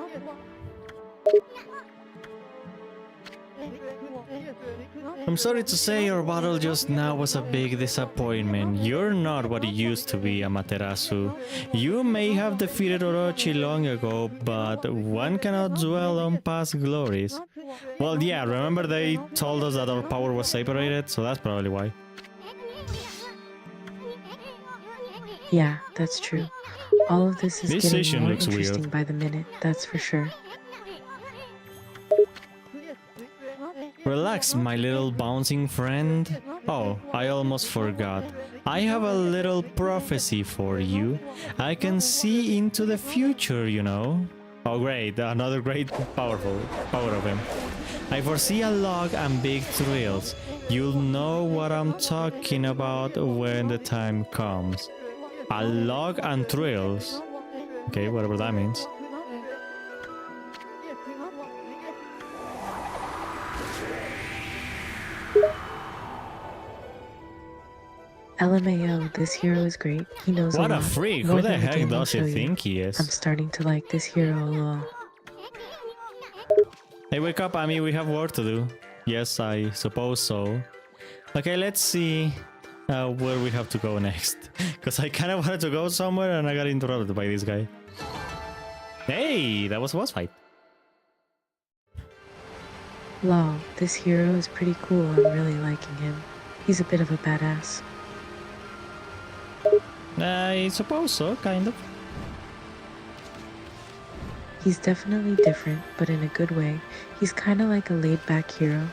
I'm sorry to say your battle just now was a big disappointment. You're not what you used to be, Amaterasu. You may have defeated Orochi long ago, but one cannot dwell on past glories. Well, yeah, remember they told us that our power was separated, so that's probably why. Yeah, that's true. All of this is This getting session more looks interesting weird. by the minute, that's for sure. Relax, my little bouncing friend. Oh, I almost forgot. I have a little prophecy for you. I can see into the future, you know. Oh great, another great power of him. I foresee a log and big thrills. You'll know what I'm talking about when the time comes. A log and thrills. Okay, whatever that means. LMAO, this hero is great. He knows What a a lot. freak! More Who the than heck game will does he show you. think he I'm is? starting to like this hero a lot. Hey, wake up, Ami, we have work to do. Yes, I suppose so. Okay, let's see where we have to go next. Because I kind of wanted to go somewhere and I got interrupted by this guy. Hey, that was a boss fight. Lol, this hero is pretty cool. I'm really liking him. He's a bit of a badass. I suppose so, kind of. He's definitely different, but in a good way. He's kinda like a laid-back hero.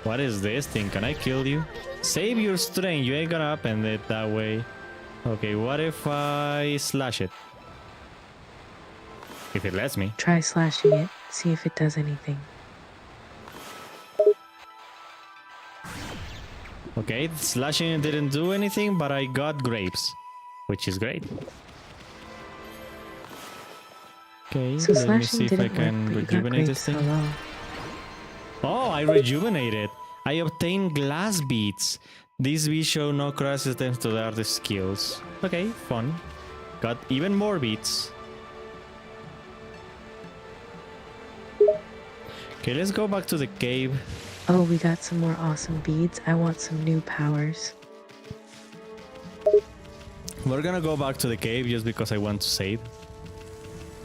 What is this thing? Can I kill you? Save your strength, you ain't gonna upend it that way. Okay, what if I slash it? If it lets me. Try slashing it, see if it does anything. Okay, slashing it didn't do anything, but I got grapes, which is great. Okay, So let me slashing see if I didn't can work, but you got rejuvenate this grapes. thing. Hello. Oh, I rejuvenated. I obtained glass beads. These beads show no resistance to the artist's skills. Okay, fun. Got even more beads. Okay, let's go back to the cave. Oh, we got some more awesome beads. I want some new powers. We're gonna go back to the cave just because I want to save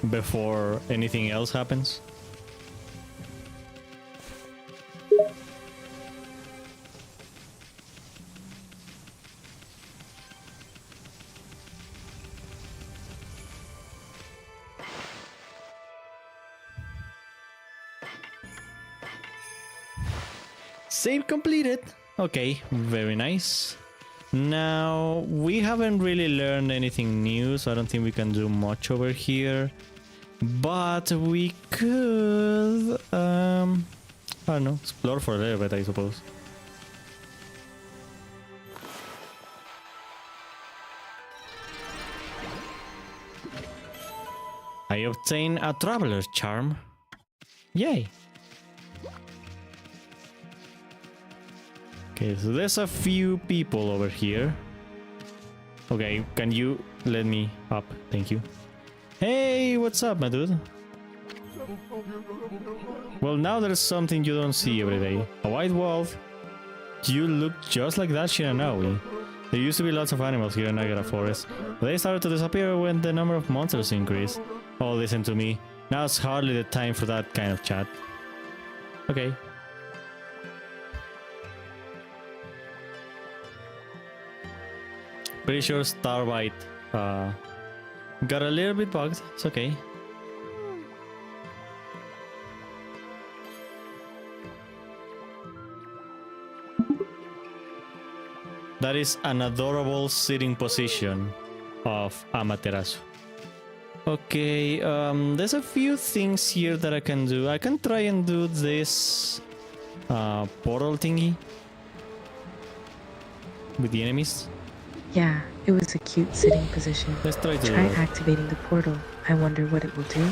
before anything else happens. Save completed. Okay, very nice. Now, we haven't really learned anything new, so I don't think we can do much over here. But we could, I don't know, explore for a little bit, I suppose. I obtain a traveler's charm. Yay! Okay, so there's a few people over here. Okay, can you let me up? Thank you. Hey, what's up, my dude? Well, now there's something you don't see every day. A white wolf. You look just like that Shinanawi. There used to be lots of animals here in Nagara Forest. They started to disappear when the number of monsters increased. Oh, listen to me. Now's hardly the time for that kind of chat. Okay. Pretty sure Starbite got a little bit bugged. It's okay. That is an adorable sitting position of Amaterasu. Okay, there's a few things here that I can do. I can try and do this portal thingy with the enemies. Yeah, it was a cute sitting position. Let's try to do Try that. activating the portal. I wonder what it will do.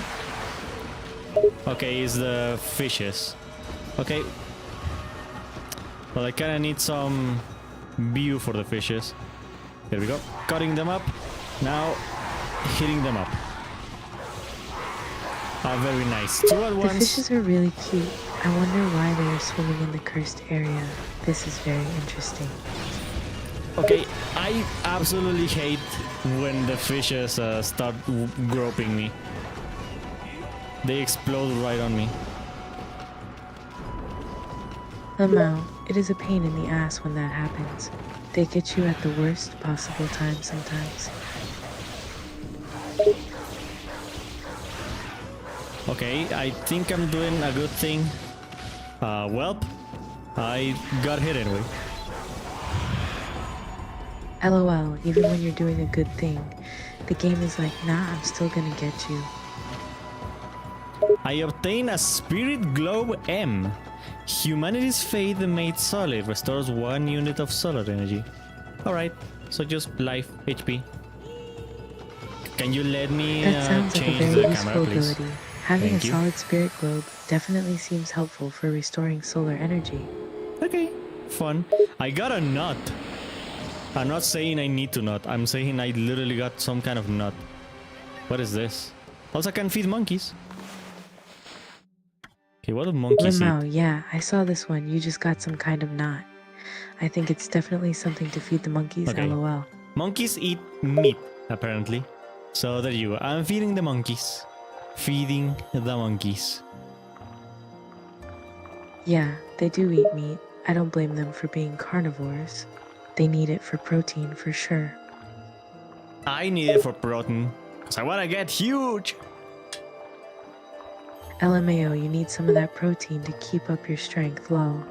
Okay, it's the fishes. Okay. Well, I kinda need some view for the fishes. There we go. Cutting them up. Now, hitting them up. Very nice. Two at The once. fishes are really cute. I wonder why they are swimming in the cursed area. This is very interesting. Okay, I absolutely hate when the fishes start groping me. They explode right on me. Lamau, it is a pain in the ass when that happens. They get you at the worst possible time sometimes. Okay, I think I'm doing a good thing. Welp, I got hit anyway. LOL, even when you're doing a good thing, the game is like, nah, I'm still gonna get you. I obtain a Spirit Globe M. Humanity's fate made solid restores 1 unit of solar energy. Alright, so just life, HP. Can you let me That sounds like a change very the useful camera, please? ability. Having Thank a you. solid spirit globe definitely seems helpful for restoring solar energy. Okay, fun. I got a nut. I'm not saying I need to nut. I'm saying I literally got some kind of nut. What is this? Also, I can feed monkeys. Okay, what do monkeys eat? Lamau, yeah, I saw this one. You just got some kind of knot. I think it's definitely something to feed the monkeys, Okay. LOL. Monkeys eat meat, apparently. So there you go. I'm feeding the monkeys. Feeding the monkeys. Yeah, they do eat meat. I don't blame them for being carnivores. They need it for protein for sure. I need it for protein. Because I want to get huge. LMAO, you need some of that protein to keep up your strength low.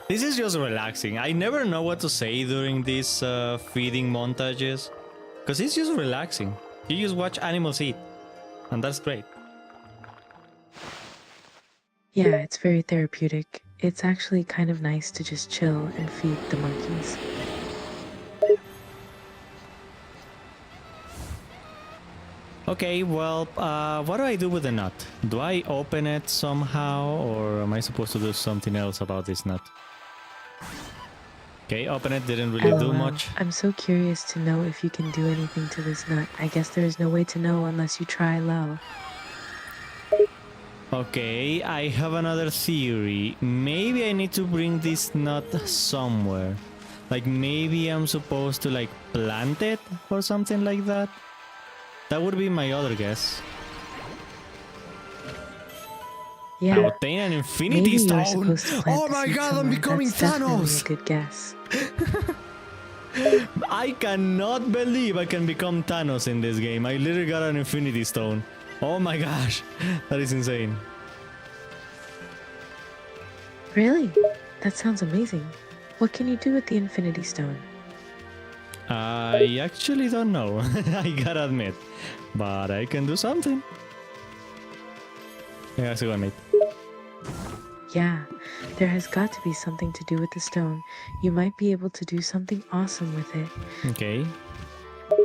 This is just relaxing. I never know what to say during these feeding montages. Because it's just relaxing. You just watch animals eat. And that's great. Yeah, it's very therapeutic. It's actually kind of nice to just chill and feed the monkeys. Okay, well, what do I do with the nut? Do I open it somehow, or am I supposed to do something else about this nut? Okay, open it, didn't really do LOL. much. I'm so curious to know if you can do anything to this nut. I guess there is no way to know unless you try low. Okay, I have another theory. Maybe I need to bring this nut somewhere. Like maybe I'm supposed to like plant it or something like that. That would be my other guess. I Yeah, obtain an infinity maybe you are stone. supposed to plant Oh the my seed god, I'm somewhere. becoming That's definitely Thanos. a good guess. I cannot believe I can become Thanos in this game. I literally got an infinity stone. Oh my gosh, that is insane. Really? That sounds amazing. What can you do with the Infinity Stone? I actually don't know. I gotta admit, but I can do something. Yeah, so mate. Yeah, there has got to be something to do with the stone. You might be able to do something awesome with it. Okay.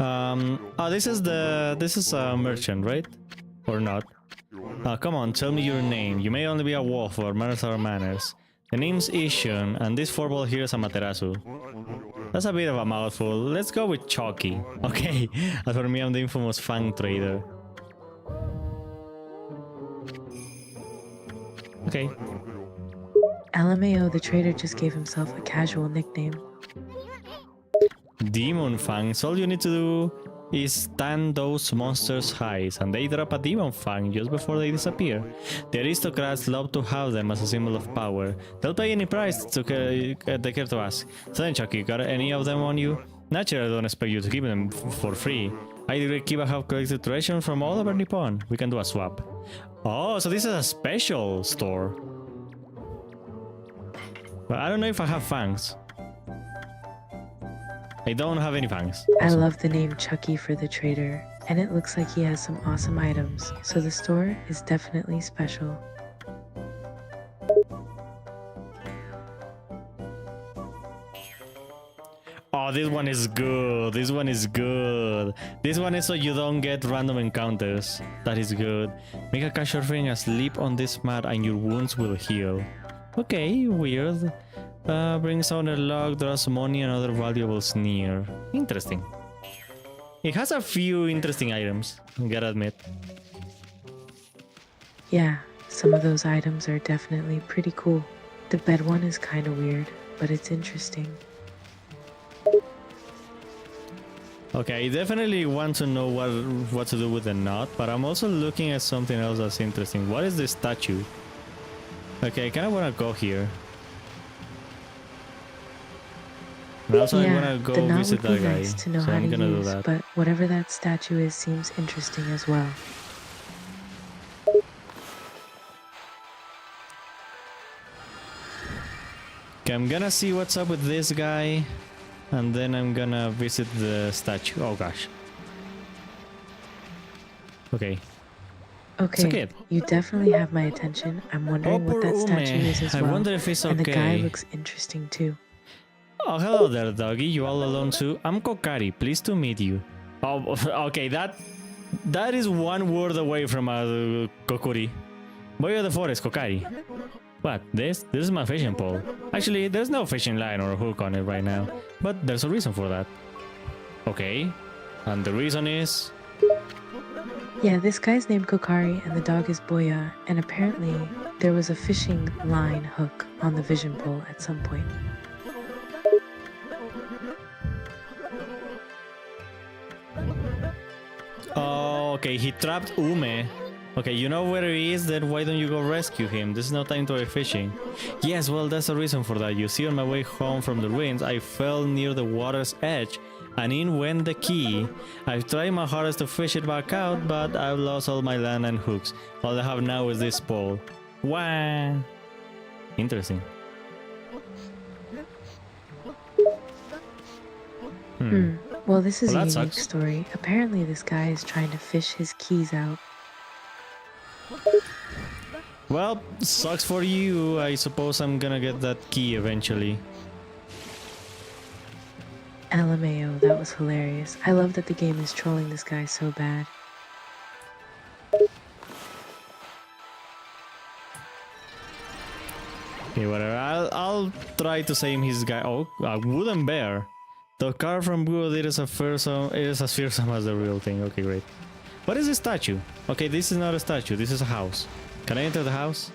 Oh, this is a merchant, right? Or not? Come on, tell me your name. You may only be a wolf, or manners are manners. The name's Ishun, and this four-ball here is Amaterasu. That's a bit of a mouthful. Let's go with Chalky. Okay, as for me, I'm the infamous Fang trader. Okay. LMAO, the trader, just gave himself a casual nickname. Demon Fangs. All you need to do is stand those monsters' highs, and they drop a Demon Fang just before they disappear. The aristocrats love to have them as a symbol of power. They'll pay any price they care to ask. So then, Chucky, got any of them on you? Naturally, I don't expect you to keep them for free. I have collected treasure from all over Nippon. We can do a swap. Oh, so this is a special store. But I don't know if I have fangs. I don't have any fangs. I love the name Chucky for the trader. and it looks like he has some awesome items, so the store is definitely special. Oh, this one is good. This one is good. This one is so you don't get random encounters. That is good. Make a cash offering and sleep on this mat and your wounds will heal. Okay, weird. Brings on a log, draws money and other valuables near. Interesting. It has a few interesting items, I gotta admit. Yeah, some of those items are definitely pretty cool. The bed one is kinda weird, but it's interesting. Okay, I definitely want to know what to do with the knot, but I'm also looking at something else that's interesting. What is this statue? Okay, I kind of want to go here. And also I want to the go knot visit would be that guy, nice to know so how I'm to gonna do use, that. but whatever that statue is seems interesting as well. Okay, I'm gonna see what's up with this guy, and then I'm gonna visit the statue. Oh gosh. Okay. Okay, you definitely have my attention. I'm wondering what that statue is as I well. wonder if it's And the guy okay. looks interesting too. Oh, hello there, doggy. You all alone too? I'm Kokari. Pleased to meet you. Oh, okay. That is one word away from Kokuri. Boy of the forest, Kokari. What? This is my fishing pole. Actually, there's no fishing line or hook on it right now, but there's a reason for that. Okay, and the reason is... Yeah, this guy's named Kokari and the dog is Boya, and apparently there was a fishing line hook on the vision pole at some point. Oh, okay, he trapped Ume. Okay, you know where he is, then why don't you go rescue him? This is no time to be fishing. Yes, well, there's a reason for that. You see, on my way home from the ruins, I fell near the water's edge, and in went the key. I've tried my hardest to fish it back out, but I've lost all my land and hooks. All I have now is this pole. Wow. Interesting. Well, this is a unique sucks. story. Apparently this guy is trying to fish his keys out. Well, sucks for you. I suppose I'm gonna get that key eventually. LMAO, that was hilarious. I love that the game is trolling this guy so bad. Okay, whatever. I'll try to save his guy. Oh, a wooden bear. The card from Google, it is as fearsome as the real thing. Okay, great. What is this statue? Okay, this is not a statue. This is a house. Can I enter the house?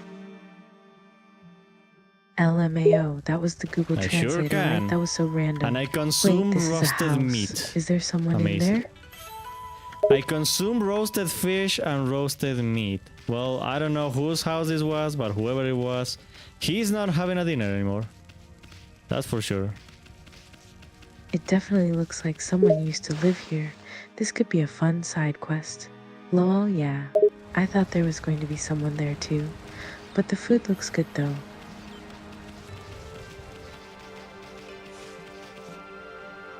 LMAO, that was the Google I Translator, sure can. right? That was so random. And I consume Wait, this is a roasted house. meat. Is there someone Amazing. in there? I consume roasted fish and roasted meat. Well, I don't know whose house this was, but whoever it was, he's not having a dinner anymore. That's for sure. It definitely looks like someone used to live here. This could be a fun side quest. Lol, yeah. I thought there was going to be someone there too. But the food looks good though.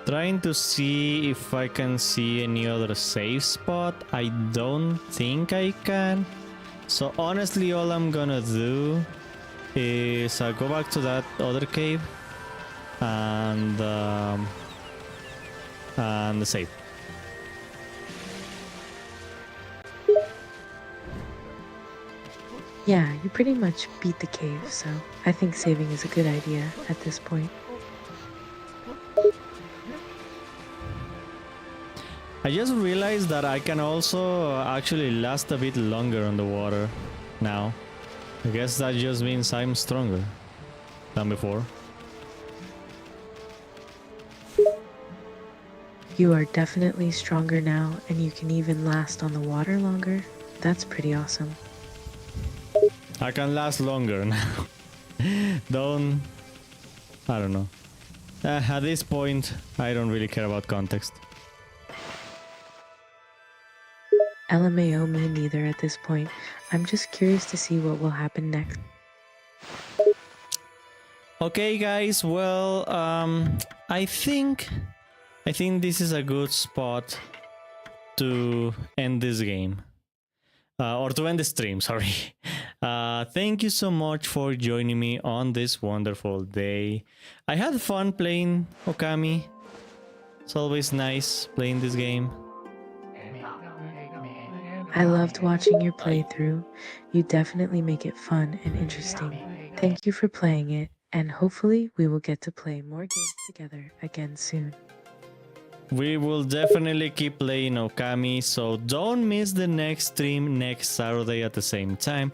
Trying to see if I can see any other safe spot. I don't think I can. So honestly, all I'm gonna do is go back to that other cave and save. Yeah, you pretty much beat the cave, so I think saving is a good idea at this point. I just realized that I can also actually last a bit longer on the water now. I guess that just means I'm stronger than before. You are definitely stronger now, and you can even last on the water longer. That's pretty awesome. I can last longer now. I don't know. At this point, I don't really care about context. LMAO, me neither at this point. I'm just curious to see what will happen next. Okay, guys. Well, I think this is a good spot to end this game. Or to end the stream, sorry. Thank you so much for joining me on this wonderful day. I had fun playing Okami. It's always nice playing this game. I loved watching your playthrough. You definitely make it fun and interesting. Thank you for playing it, and hopefully we will get to play more games together again soon. We will definitely keep playing Okami, so don't miss the next stream next Saturday at the same time.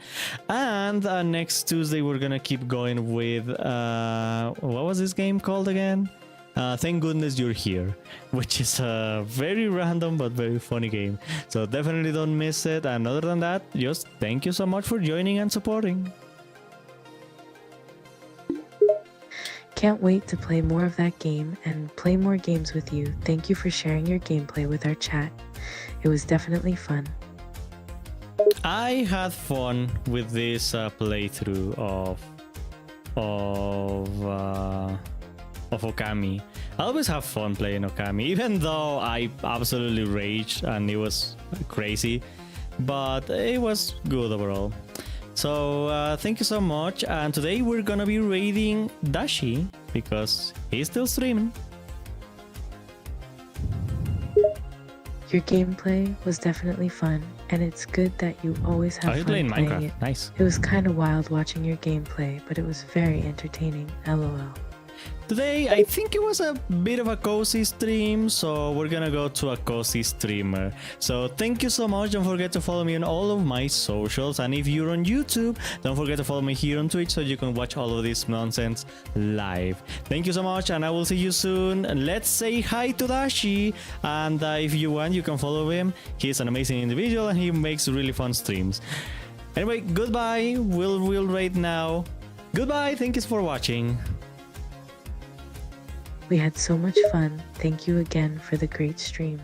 And next Tuesday we're gonna keep going with what was this game called again? Thank goodness you're here, which is a very random but very funny game. So definitely don't miss it. And other than that, just thank you so much for joining and supporting. Can't wait to play more of that game and play more games with you. Thank you for sharing your gameplay with our chat. It was definitely fun. I had fun with this playthrough of Okami. I always have fun playing Okami, even though I absolutely raged and it was crazy, but it was good overall. So thank you so much, and today we're gonna be raiding Dashi because he's still streaming. Your gameplay was definitely fun, and it's good that you always have Are you fun playing playing Minecraft? it. Nice. It was kind of wild watching your gameplay, but it was very entertaining. LOL. Today, I think it was a bit of a cozy stream, so we're gonna go to a cozy streamer. So thank you so much. Don't forget to follow me on all of my socials, and if you're on YouTube, don't forget to follow me here on Twitch so you can watch all of this nonsense live. Thank you so much, and I will see you soon. Let's say hi to Dashi, and if you want, you can follow him. He's an amazing individual and he makes really fun streams. Anyway, goodbye. We'll raid now. Goodbye. Thank you for watching. We had so much fun. Thank you again for the great stream.